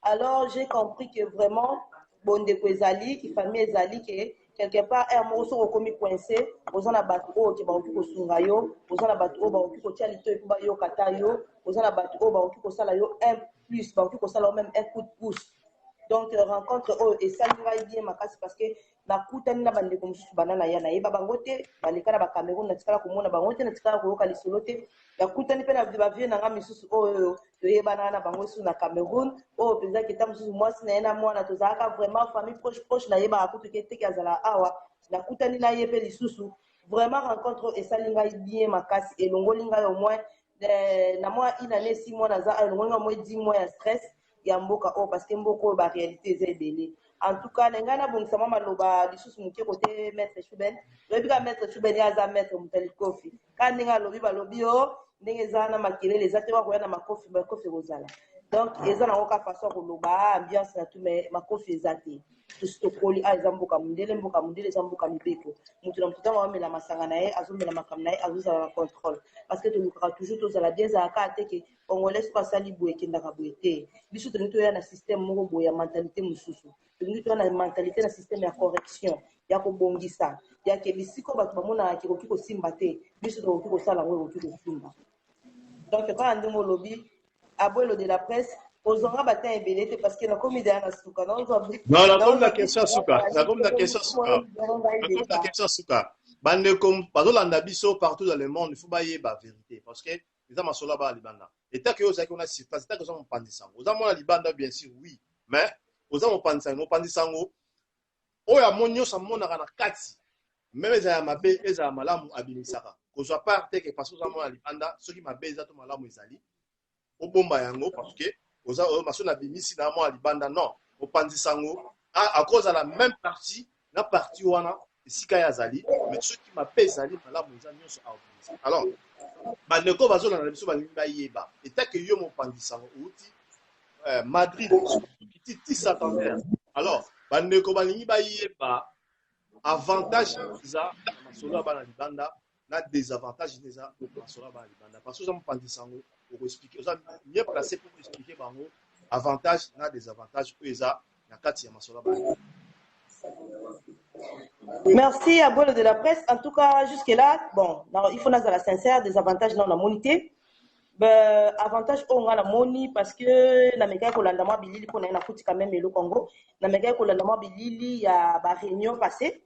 Alors j'ai compris que vraiment bonde ko ezali ki famille ezali que quelque part un morceau rekomi coincé ozana bato ki ba oki ko sunga yo ozana bato ba oki ko tia lito e ba yo kata yo ozana bato ba oki ko sala yo un plus ba oki ko sala même un coup de pouce. Donc rencontre et ça va bien makasi parce que na kutani na bande comme sous banana ya na yeba bangote baleka na ba Cameroun na tikala ko mona bangote na tikala ko yoka lisolote ya kutani pe na ba vie na ngami susu to yeba na bango su na Cameroun peza ki tam susu moi na ena mwana to zaka vraiment famille proche na yeba akutu ke teki azala awa na kutani na yepe lisusu vraiment rencontre et ça linga bien makasi et longo linga au moins na moi une année 6 mois na za longo linga moi 10 mois ya stress ya mboka parce que mboko ba réalité zebele en tout cas ngana bongisa mama loba lisusu muke côté maître Chouben lobi ka maître Chouben ya za maître Mutali Kofi quand ninga lobi ba lobi ndenge zana makelele zate wa koya na makofi kozala donc ezana oka façon ko loba ambiance na tout mais makofi ezate to koli aza mboka mundele za mboka mibeko mutu na mutu wa mela masanga na ye azomela makam na ye azozala na contrôle parce que to lukaka toujours to zala bien za ka ateke congolais ko sali boye kindaka boye te biso to nito ya na système moko boye ya mentalité mususu to nito na mentalité na système ya correction ya ko bongisa ya ke bisiko bato bamona ki ko simba te biso to ko sala ngo ko simba donc quand ndimo lobby abolo de la presse ozonga batin ebele te parce que na komi derrière na suka non comme la question suka bande comme bazolanda biso partout dans le monde il faut bailler ba vérité parce que les hommes sont là-bas libanda et tant que vous avez qu'on a surface tant que vous avez pandissango vous avez mon libanda bien sûr oui mais vous avez mon pandisango oyo amoni nyonso amonaka na kati même ezala mabe ezala malamu abimisaka kozwa part te ke parce que ozamona libanda soki mabe eza to malamu ezali obomba yango parce que oza oyo maso na bimisi na mwa libanda non opanzisa yango akozala même partie na partie wana esika ya azali mais soki mabe ezali malamu eza nyonso aobimisa alors bandeko bazolanda na biso balingi bayeba etake yo mopanzisa yango outi Madrid ti Santander alors bandeko balingi bayeba avantage eza masolo ya bana libanda na désavantage eza masolo ya bana libanda parce que oza mopanzisa yango okoexplike oza mieux placé pour expliquer bango avantage na désavantage oyo eza na kati ya masolo ya bana. Merci à Bolo de la presse. En tout cas, jusque-là, bon, non, il faut être sincère, des avantages dans la monité. Ben, avantage on a la moni parce que na meka ko landa mwa bilili pour na futi quand même le Congo. Na meka ko landa mwa bilili ya ba réunion passée.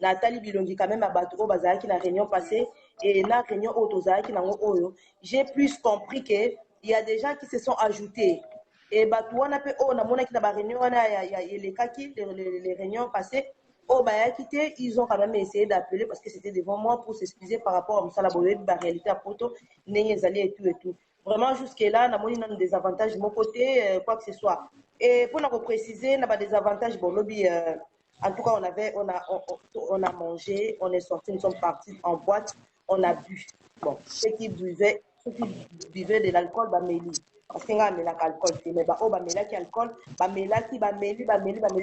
Na tali bilongi quand même à bateau bazaki na réunion passée et na réunion autozaki na oyo. J'ai plus compris que il y a des gens qui se sont ajoutés. Et bateau on a peu on a mona qui na ba réunion na ya les kaki les réunions passées. Oh, bah, quitté, ils ont quand même essayé d'appeler parce que c'était devant moi pour s'excuser par rapport à la réalité à Poto, et tout. Vraiment, jusque-là, on a des avantages de mon côté, quoi que ce soit. Et pour nous préciser, on a des avantages, bon, lobby, en tout cas, on a mangé, on est sorti, nous sommes partis en boîte, on a bu. Bon, ceux qui buvaient de l'alcool, bah, méli. Parce qu'il y a un alcool, mais bah, oh, bah, méla qui alcool, bah, méla qui, bah, méli,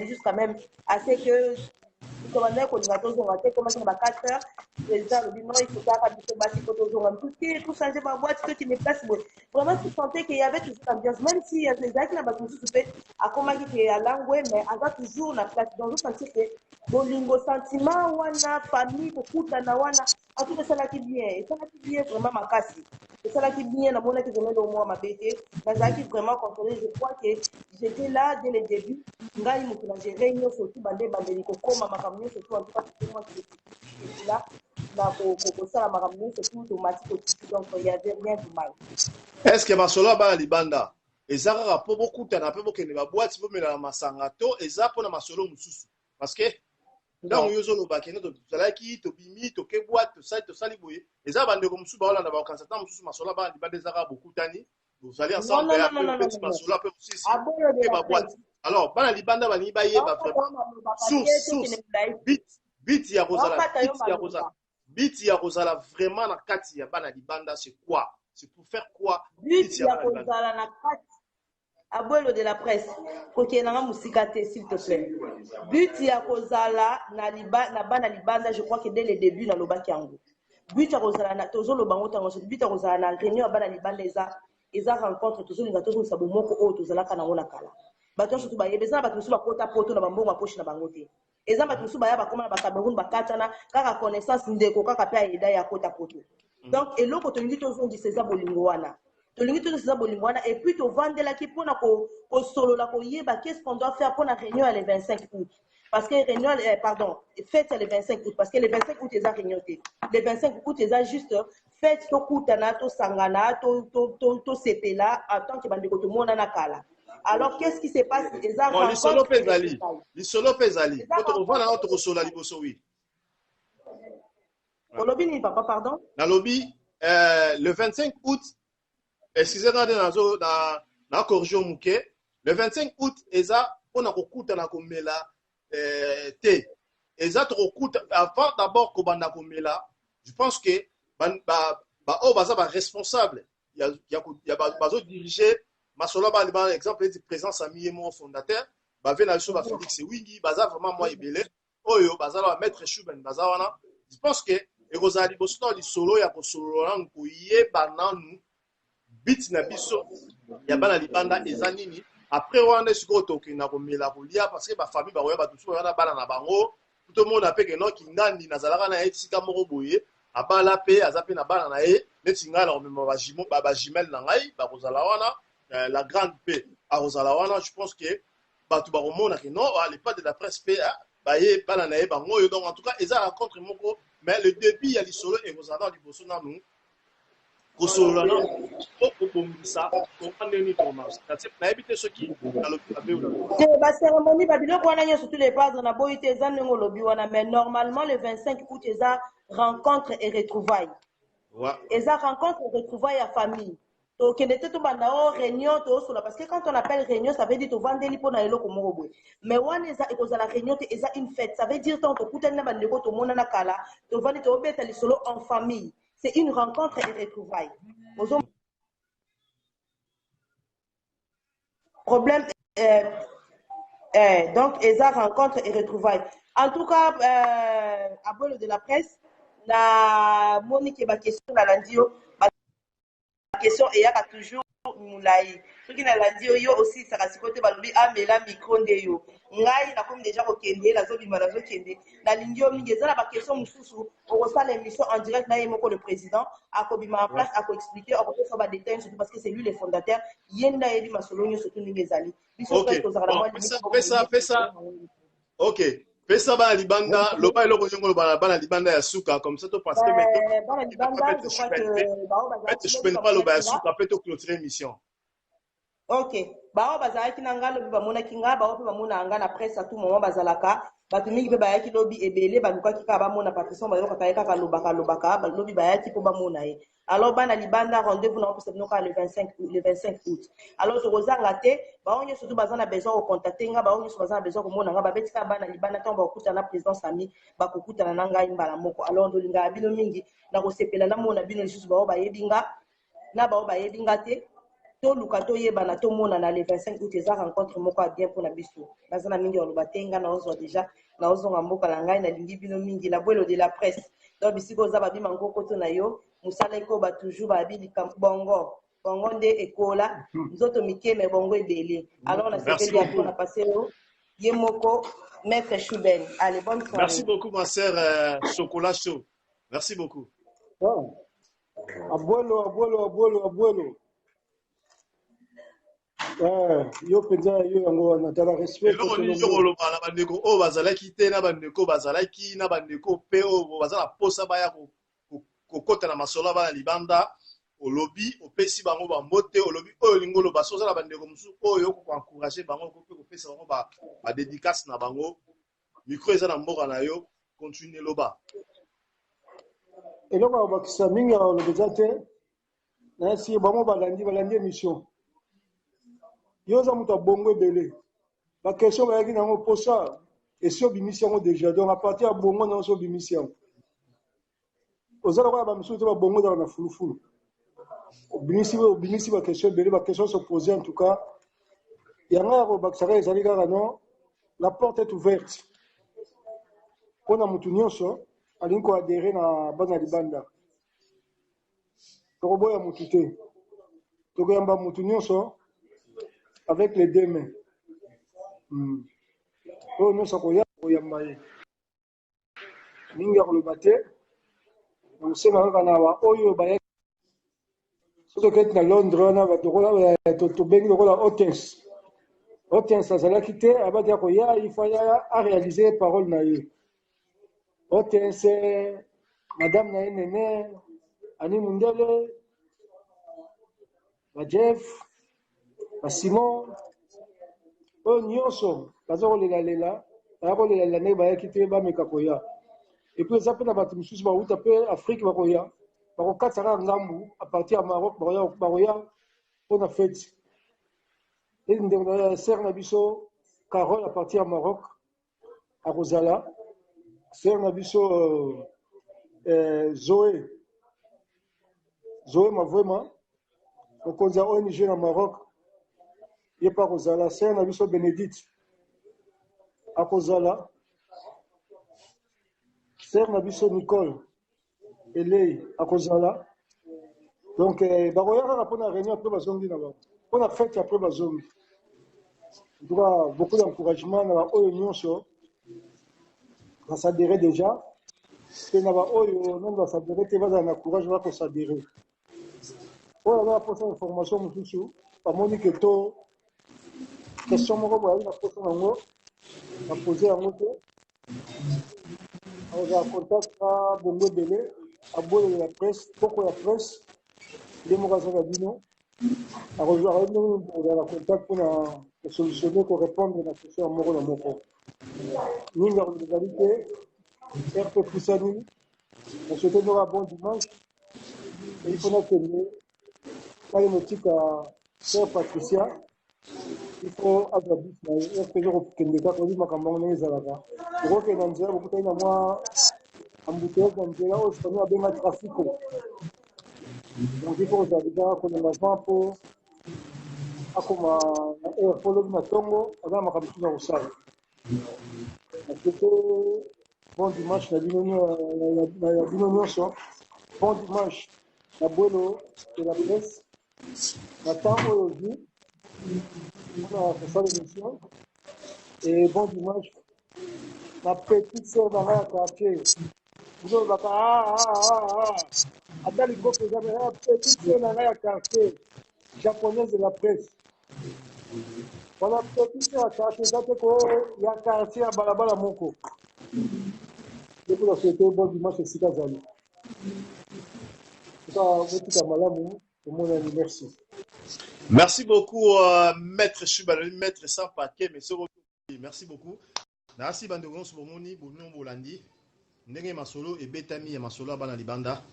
jusqu'à même assez que. Commandant coordinateur zongaté commence à 4 heures président le dit non il faut pas habiter bâti côté zongaté tout changer ma boîte ce qui me place vraiment tu sentais qu'il y avait toujours l'ambiance même si il y a des actes là bâti tout fait à comment qui à langue mais à toujours la place dans le sens que bolingo sentiment wana famille beaucoup na wana en tout cas ça là qui bien et ça là qui bien vraiment makasi et ça là qui bien na mona qui venait au moins ma bête dans ça qui vraiment contrôlé je crois que j'étais là dès le début ngai mutu na gérer réunion surtout bande ko koma makamyo surtout en tout cas pour moi qui est là pour ça la makamyo surtout automatique donc il y avait rien de mal. Est-ce que masolo ba libanda ezaka rapport beaucoup tana pe bokene ba boîte bo mela masanga to eza pona masolo mususu parce que donc yozo lo bakene to zalaki to bimi to ke boîte to sali boye eza bande ko mususu ba olanda ba kansata mususu masolo ba libanda ezaka beaucoup tani vous allez ensemble et petit masolo pe mususu ke ba boîte. Alors, bana libanda bani baye ba vraiment source bit ya Rosala vraiment na kati ya bana libanda c'est quoi? C'est pour faire quoi? But ya Rosala na kati Abuelo de la presse koke na musikate s'il te plaît. But ya Rosala na bana libanda je crois que dès le début na lobaki yango. But ya Rosala na tozo lo bango tango but ya Rosala na réunion bana libanda eza rencontre tozo linga tozo sabo moko o tozala kana ngona kala. Bato surtout ba yebeza bato musu ba kota poto na bambongo aposhi na bango te eza bato musu ba ya ba koma na ba Cameroun ba katana kaka connaissance ndeko kaka pe aida ya kota poto donc eloko to lingi to zongi seza bolingo wana to lingi to seza bolingo wana et puis to vandela ki pona ko solo la ko yeba qu'est-ce qu'on doit faire pour la réunion le 25 août parce que réunion pardon fête le 25 août parce que le 25 août eza réunion te le 25 août eza juste fête to kutana to sangana to sepela en tant que bandeko to mona na kala. Alors, qu'est-ce qui se passe? Bon, l'isolo pezali. L'isolo pezali. Quand on va dans notre solo à Liboso, oui. Au lobby, ni papa, pardon? Dans le lobby, le 25 août, excusez-moi, dans Corjo Mouké, le 25 août, on a recoute na komela te. Eza to recoute avant d'abord kobanda komela. Je pense que o baza ba responsable. Il y a bazo diriger Masolo ba liba exemple du président Sami Yemo fondateur ba vena so ba Félix Wingi baza vraiment moi ebele oyo baza la maître Chouben baza wana je pense que ekozali bosto li solo ya ko solo na ko yeba nanu bit na biso ya bana libanda eza nini après wana siko toki na ko mela ko lia parce que ba famille ba oya ba tuso wana bana na bango tout le monde a pe que non ki ngandi na zalaka na etika moko boye abala pe azape na bana na e neti ngala o mema ba jimo ba jimel na ngai ba kozala wana la grande paix à Rosalawana, je pense que Batouba Romona, non, les pas de la presse paix, Baye, Bananae, Bango, donc en tout cas, ils ont rencontré Moko, mais le début, il y a les solos et Rosala du Bolsonaro, kosolana okobongisa kokandeni tomarche kasi nayebi te soki nalobi mabe te bacérémonie babiloko wana nyonso tous les padres na boyi te eza ndenge olobi wana mais normalement le 25 août eza rencontre et retrouvaille eza rencontre et retrouvaille ya famille tokende te tobanda o réunion tosola parce que quand on appelle réunion ça veut dire tovandeli mpo na eloko moko boye mais wana eza ekozala réunion te eza une fête ça veut dire tant tokutani na bandeko tomonana kala tovandi tobeta lisolo en famille c'est une rencontre et retrouvaille problème donc eza rencontre et retrouvaille en tout cas à bolo de la presse na moni ke baquestion nalandi yo question eyaka toujours mulai soki nalandi yo yo aussi saka sikoyo te balobi amela micro nde yo ngai nakomi deja kokende nazobima nazokende nalingi yo mingi eza na baquestion mosusu okosala émission en direct na ye moko le président akobima en place akoexplike akopesa badetail surtout parce que c'est lui le fondateur ye nde ayebi masolo nyonso tu ndenge ezali biso tozalaka na mwa ok pesa bana libanda loba eloko nyongo loba bana libanda ya suka comme ça to parce que bana libanda je crois que bao bazalaki je peux pas loba ya suka pe to clôturer émission ok bao bazalaki na nga lobi bamonaki nga bao mpe bamona nga na presse à tout moment bazalaka bato mingi mpe bayaki lobi ebele balukaki kaka bamona patricia bazokaka ye kaka lobaka balobi bayaki mpo bamona ye alors bana libanda rendez-vous na opesa bino kaka le 25 août alors tokozanga te bao nyonso tu baza na besoin kocontacte nga bao nyonso baza na besoin komona nga babeti kaka bana libanda ntango bakokutana na président sami bakokutana na ngai mbala moko alors ndolingaka bino mingi nakosepela namona bino lisusu bao bayebi nga na bao bayebi nga te toluka toyebana tomonana le 25 août eza rencontre moko ya bien mpona biso baza na mingi baloba te nga naozwa deja naozonga mboka na ngai nalingi bino mingi na bwelo de la presse donc bisika oza babima nkokoto na yo mosala ekoba toujours babi bongo nde ekola nzoto mikeme bongo ebele alors nasepeli ya mpona pase yo ye moko maître Chouben allez bonne soirée. Merci beaucoup ma sœur Chocolat Chaud merci beaucoup abuelo yo penza yo yango natala respect eloko nini yo koloba na bandeko oyo bazalaki te na bandeko bazalaki na bandeko mpe oyo baza na posa baya kokota na masolo bana libanda olobi opesi bango bambote olobi oyo olingi oloba so oza na bandeko mosusu oyo okoencourage bango mpe kopesa bango badédicace na bango micro eza na mboka na yo continue loba eloko ya bakisa mingi alobeza te nayesi bango balandi émission yo oza moto abongo ebele baquestion bayaki nango mposa esi obimisi yango déjà donc apartir ya bongo nango so obimisi yango oza lokola bamisusu te babongo ezala na fulufulu obimisi baquestion ebele baquestion se pose en tout cas yango ya kobakisaka ezali kaka non la porte est ouverte mpona motu nyonso alingi koadere na bana libanda tokoboya motu te tokoyamba motu nyonso avec les deux mains. Oh, nous sommes koyamba. Ninga koloba te. Musema kana wa oyo ba soto ket na Londres na batokola to bengi lokola Hotens. Hotens azalaki te abati ya koya ifaya a réaliser parole na ye. Hotens madame na nene ani mundele ba Jeff Simon oyo nyonso baza kolela ndenge bayaki te bameka koya epuis eza mpe na bato mosusu bauta mpe afrique bakoya bakokatisa kaka ngambu a partir ya maroc bakoya mpona fete ndenge ser na biso carole a partir ya maroc akozala ser na biso zoe mavwema mokonzi ya ONG na maroc ye pa akozala ser na biso Bénédicte akozala ser na biso Nicole Elei akozala donc bakoya kaka mpona réunion après bazongi na bango mpona fête après bazongi en tout cas beaucoup d'encouragement na baoyo nyonso basadere déjà mpe na baoyo nani basadere te bazala na courage bakosadere oyo aza baposa information mosusu bamoni ke to question moko boyali na posa nango bapose yango te akozala contact na bongo ebele aboyele ya presse poko ya presse Les mots à Bino, à rejoindre la contact pour solutionner, pour répondre à la question à Moro dans Moko. Nous avons des qualités, RP Poussani, on souhaite un bon dimanche, et il faut nous tenir. Là, il y a une petite sœur Patricia, il faut avoir dit, il y a toujours des cas pour dire que je suis là. Je crois que dans le jeu, vous avez moi, en bouteille, dans le jeu, je connais bien le trafic. Donc, il faut que vous ayez pour akoma airport na tongo aza makambo na kosala bon dimanche na bino nyonso bon dimanche na bwelo de la presse na ntango oyo ozwi mpona kosala émission et bon dimanche na petite sœur na ngai ya quartier bino olobaka ata likoko eza petite sœur na ngai ya quartier japonaise de la presse. Voilà, petit à quartier, ça fait qu'il y a quartier à Balabala Moko. Depuis la souhaité, bon dimanche, c'est Sikazali. C'est ça, petit à Malamou, et mon ami, merci. Merci beaucoup, Maître Chubaloni, Maître Sampaké, merci beaucoup. Merci, Bandegon, Soumoni, Bounon, Bolandi, Nenge Masolo et Betami et Masolo, Bana Libanda.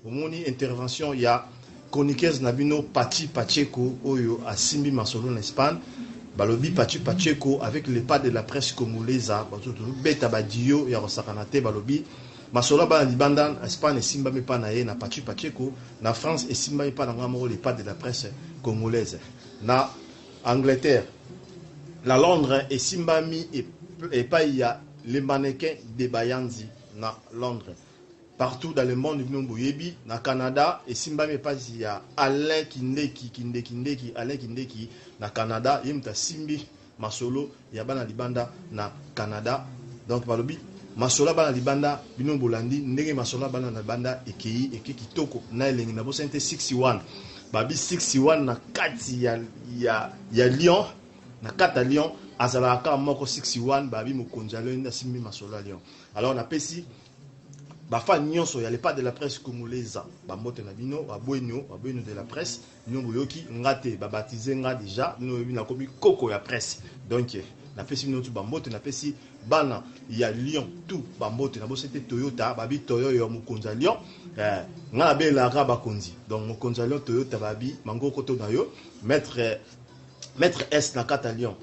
Bomoni, intervention, il y a chroniqueuse Nabino Pachi Pacheco, Oyo, à Simbi Masolo en Espagne. Balobi Pachi Pacheco avec les pas de la presse congolaise, Beta Badio, Yarosakanate, Balobi. Masolo Bana Libanda, Espagne et Simba Mepanaye, na Pachi Pacheco, na France et Simba Mepanamoro, les pas de la presse congolaise. Na Angleterre, la Londres et Simba Mi et pas il y a les mannequins de Bayanzi, na Londres. Partout dans le monde, Boyebi, na Canada, et Simba me pas il y a Alain Kindeki, Alain Kindeki, na Canada, il y a Simbi, Masolo, il y a Bana Libanda, na Canada. Donc, Balobi, Masolo Bana Libanda, Bino Bolandi, Nege Masolo Bana Libanda, et qui Kitoko, na Elengi, na Bosente 61. Babi 61, na Kati, il y a Lyon, na Kata Lyon, Azalaka, Moko 61, Babi Mokonjalo, na Simbi Masolo Lyon. Alors, on a Pessi. Bafa nyonso ya pas de la presse congolaise ba moto na bino ba bueno de la presse nyongo yoki ngate ba baptiser nga déjà no na komi koko ya presse donc na pesi bino tu ba moto na pesi bana ya Lyon tout ba moto na bosete Toyota babi Toyo yo mukonza Lyon nga be la raba konzi donc mukonza Lyon Toyota babi mango koto na yo maître S na kata Lyon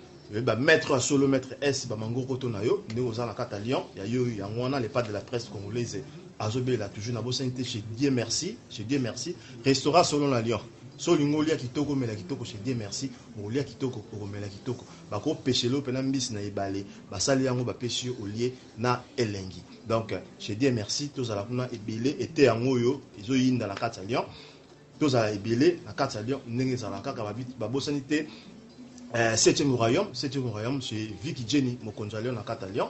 ba maître solo maître S ba mango koto na yo ndé oza na kata Lyon ya yo ya ngwana les pas de la presse congolaise azobe la toujours na bosente chez Dieu merci restaurant selon la Lyon solingolia kitoko mela kitoko chez Dieu merci molia kitoko ko mela kitoko ba ko pechelo pena mbisi na ibale ba sali yango ba pechio olie na elengi donc chez Dieu merci tous à la kuna ebele était yango yo ezo yinda na kata Lyon tous à ebele na kata Lyon ndenge za la kaka ba bosanité 7e royaume, c'est Vicky Jenny, Mokonjalion na Catalion.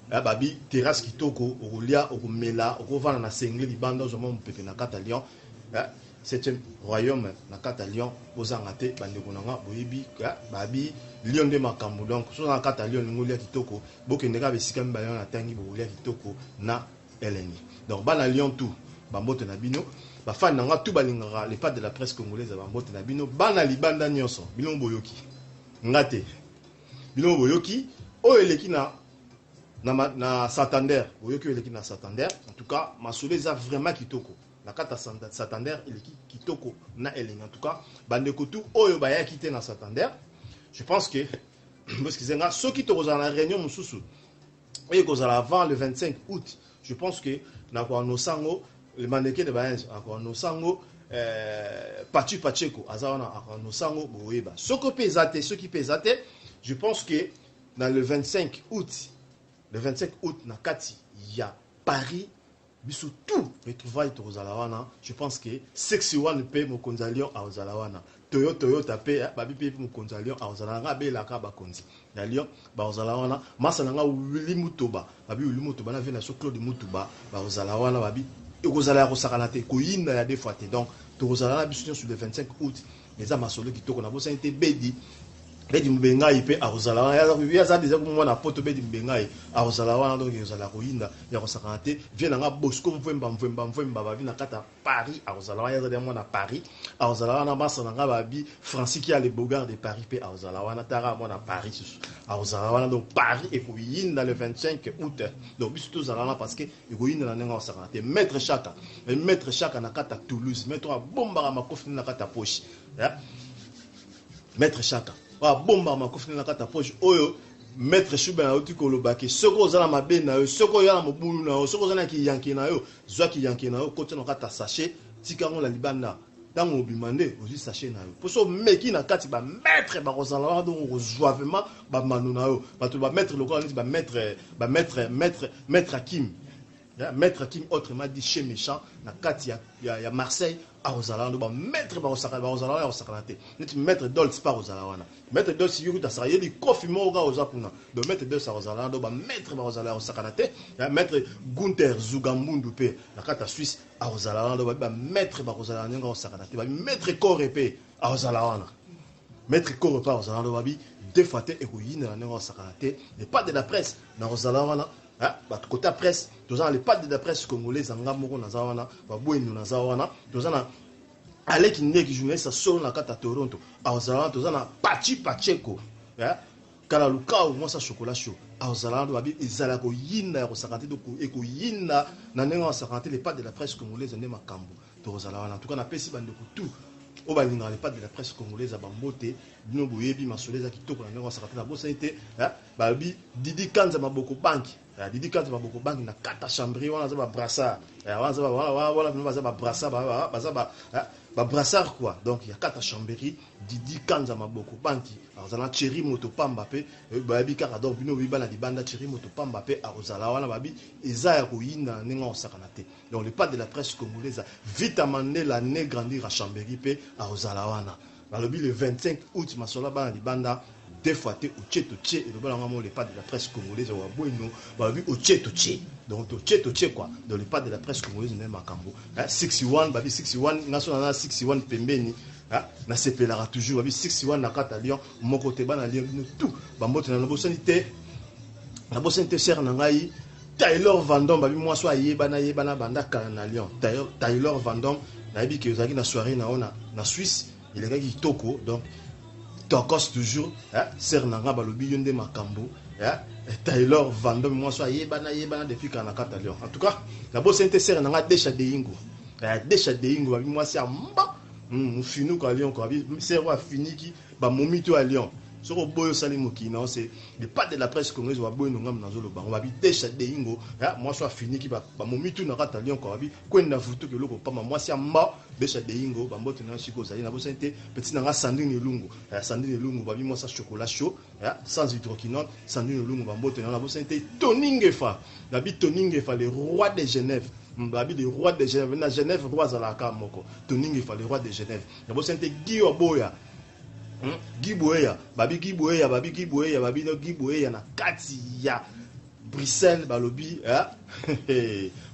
Babi, terrasse kitoko, Orulia, Orumela, Orovana na Sengle, Libanda, Zomon, Pepe na Catalion. 7e royaume na Catalion, Ozangate, Bandegonanga, Boyebi, Babi, Lion de Makambo. Donc, sur la Catalion, Ngolia kitoko, Bokendega, Besikam, Bayon, na Tangi, Borulia kitoko, na Eleni. Donc, Bana Lion tout, Bambote Nabino. Bafan nanga tout balingara, les pas de la presse congolaise, Bambote Nabino, Bana Libanda Nyonso, Bilon Boyoki. Ngate bino boyoki o eleki na Santander boyoki eleki na Santander en tout cas Masolo eza vraiment kitoko na kata Santander eleki kitoko na elengi en tout cas bande kotu oyo baya kité na Santander je pense que parce que zenga soki to kozala na réunion mususu et kozala avant le 25 août je pense que na kwa no sango le mannequin de Bayanzi akwa no sango Pachi Pacheco azawana no sango boyeba soko pesate ceux qui pesate je pense que dans le 25 août na kati il y a Paris biso tout retrouvaille to zalawana je pense que sexy one pe mo konzalion a zalawana Toyota pe babi pe mo konzalion a zalanga be la ka ba konzi na Lyon ba zalawana masananga Willy Mutoba babi Willy Mutoba na vena so Claude Mutoba ba zalawana babi ekozala kosakanate koyinda ya defoite donc tozala biso sur le 25 août les amasolo kitoko na bosa été bedi bedi mbengai pe arozala wana ya za déjà ko mona poto bedi mbengai arozala wana donc ezala koyinda ya kosakana te vient nga Bosco mvemba bavi na kata Paris arozala wana ya za mona Paris arozala wana basa nga babi Francis qui a les bogards de Paris pe arozala wana tara mona Paris arozala wana donc Paris et koyinda le 25 août donc biso to zala parce que koyinda na nga osakana te maître chaka na kata Toulouse maître bomba makofi na kata poche maître chaka wa bomba makofi na kata poche oyo maître Chouba na oti kolobaki soko ozala mabe na yo soko ya na mobulu na yo soko ozala ki yanki na yo zwaki yanki na yo kote na kata sachet tikango la libanda tango obimande ozi sachet na yo poso meki na kati ba maître ba kozala wa donc ozoavement ba manu na yo ba to ba maître lokola neti ba maître Hakim maître Hakim autrement dit chez méchant na kati ya Marseille arozala ba maître ba osakana te neti maître Dolce par ozala wana maître Dolce yuku ta sayeli kofi mo ga ozakuna do maître Dolce arozala ba maître ba osakana te maître Gunther Zugambundu pe na kata Suisse arozala ba maître ba nga osakana te ba maître Korepe arozala wana maître Korepe arozala ba bi deux fois te ekoyina na nga osakana te et pas de la presse na arozala wana côté presse tous les pas de la presse congolaise anga moko na zawana ba boyino na zawana tous na Alec Ndeki journaliste solo na kata Toronto azala tous na Pacheco kala lukao moi ça chocolat chaud azala ba bi ezala ko yinda ko sakate do ko eko yinda na nenga sakate les pas de la presse congolaise ne makambo to azala en tout cas na pesi bande ko tout au balinga les pas de la presse congolaise ba mbote bino boyebi masoleza kitoko na nenga sakate na bosa été ba bi Didi Kanza maboko banki Didi Kanza maboko banki na kata chambri wana za ba brassard wana za ba brassard ba brassard quoi donc il y a kata chambri Didi Kanza maboko banki azala Thierry Motopamba pe ba bi kaka donc bino biba na libanda Thierry Motopamba pe azala wana babi eza ya koyinda nenga osakana te donc les pas de la presse congolaise vite amener la ne grandir à chambri pe azala wana balobi le 25 août masola ba na libanda deux fois tu tché et le bon les pas de la presse congolaise ou aboino bah oui au tché donc au tché quoi dans les pas de la presse congolaise même à Cambo 61 bah 61 national 61 pembeni na sepelara toujours bah 61 na kata Lyon mon côté ba na Lyon tout bah mbote na bossanité cher na ngai Taylor Vandom bah moi soit yebana banda na Lyon Taylor Vandom na bi que ozaki na soirée na Suisse il est qui toko donc Tokos toujours, ser nanga balobi yonde makambo, Taylor Vandom moi soit yebana depuis kana kata Lyon. En tout cas, la bosse inte ser nanga Desha Deyingo. Desha Deyingo abi moi c'est mba. Finu ka Lyon ko abi ser wa fini ki ba momito à Lyon. Soko boyo salimoki non c'est le pas de la presse congolaise wa boyo ngam na zolo ba. On va bi Desha Deyingo, moi soit fini ki ba momito na kata Lyon ko abi kwenda futu ke loko pa moi c'est mba. Desha Deyingo bambote na chiko zali na bosente petit nanga Sandrine Lungu babi moi ça chocolat chaud sans hydroquinone Sandrine Lungu bambote na bosente Toningefa babi Toningefa le roi de Genève babi le roi de Genève na Genève roi zalaka moko Toningefa le roi de Genève na bosente Guy Boya babi Guy Boya na kati ya Bruxelles balobi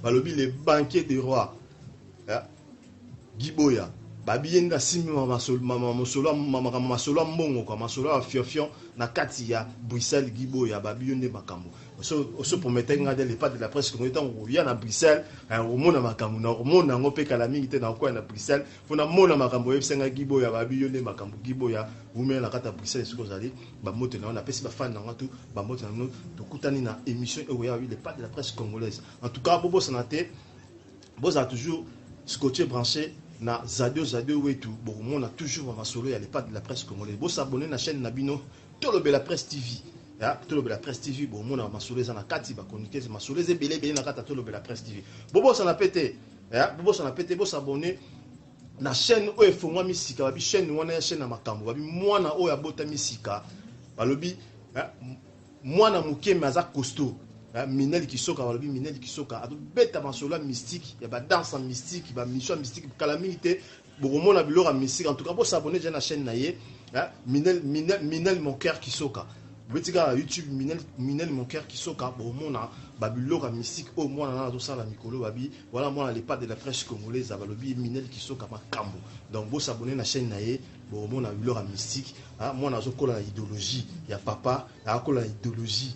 balobi les banquiers des rois Giboya babi yenga simi masolo mbongo kwa masolo fiofio na kati ya Bruxelles Giboya babi yonde makambo so promettait nga les pas de la presse comme étant ya na Bruxelles au mona makambo na mona ngope kala mingi te na kwa na Bruxelles fona mona makambo yesenga Giboya babi yonde makambo Giboya ume na kata Bruxelles siko zali ba moto na pesi ba fan na ngatu ba moto na no to kutani na émission oya les pas de la presse congolaise en tout cas bobo sanate boza toujours scotché branché na Zadio wetu bon on a toujours ma solo ya les pas de la presse congolaise bo s'abonner na chaîne Nabino Tolobe la presse TV Tolobe la presse TV bon on a ma solo za na kati ba chroniquer ma solo ze belé na kata Tolobe la presse TV bobo ça na pété bo s'abonner na chaîne o efongwa misika ba bi chaîne wana ya chaîne na makambo ba bi mwana o ya bota misika balobi mwana mukeme aza costaud Minel Kisoka walobi Minel Kisoka ado beta masolo mystique ya ba danse mystique ba mission mystique calamité bokomona bilora mystique en tout cas pour s'abonner déjà na chaîne na ye Minel mon cœur Kisoka betika YouTube Minel mon cœur Kisoka bokomona ba bilora mystique au moins na zo sala mikolo babi voilà moi les pas de la presse congolaise balobi Minel Kisoka makambo donc pour s'abonner na chaîne na ye bon mon biloko mystique moi nazokola na idéologie ya papa akola na idéologie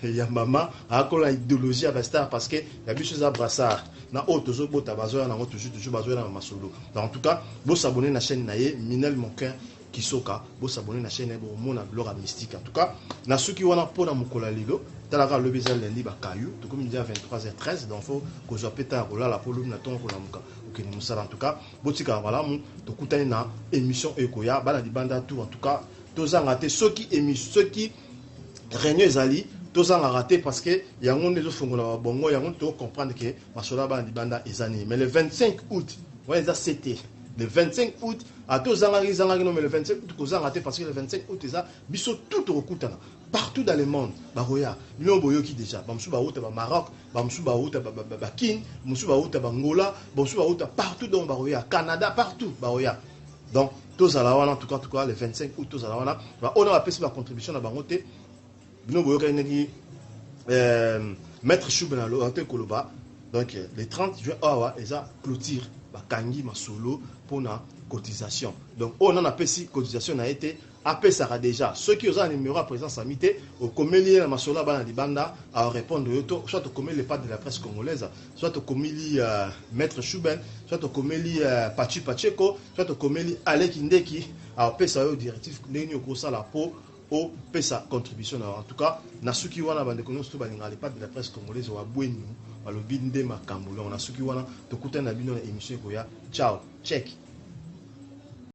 ya maman akola na idéologie ya bastar parce que ya biso za brassard na auto zo bota bazoya na toujours bazoya na masolo. Donc en tout cas vous s'abonner na chaîne naie Minel Monquin Kisoka, vous s'abonner na chaîne bo mona biloko mystique. En tout cas na suki wana pona mukola lelo talaka le bezal lundi ba kayu to comme il dit à 23h13 donc faut que je peta rola la polo na ton ko na muka. OK ni musala en tout cas botika wala mu to kutani na émission ekoya bana di banda tout en tout cas tozanga te soki émission soki réunion ezali tozanga raté parce que yango nezo fongola bongo yango to comprendre que masola bana di banda ezani mais le 25 août ouais ça c'était le 25 août à tozanga non mais le 25 août tozanga raté parce que le 25 août ça biso tout rekutana partout dans le monde baroya bino boyoki déjà bamsu ba uta ba Maroc bamsu ba uta ba Kin bamsu ba uta ba Angola bamsu ba uta partout dans baroya Canada partout baroya. Donc tozala wana en tout cas le 25 août tozala wana ba on a payé la contribution na bangote bino boyoka ngi maître Choubena lo ante koloba. Donc le 30 juin awa eza clôture ba kangi masolo pour na cotisation. Donc on a payé cotisation a été après ça déjà ceux qui ont un numéro à présence amité au comméli la masola bana libanda à répondre soit au comméli les pas de la presse congolaise soit au comméli maître Chouben soit au comméli Pachi Pacheco soit au comméli Alek Indeki à pesa au directif n'enyo ko ça la peau au pesa contribution. En tout cas na suki wana bande kono sto balinga les pas de la presse congolaise wa bweni balobi nde makambo on a suki wana to kutana bino na émission ko ya ciao check.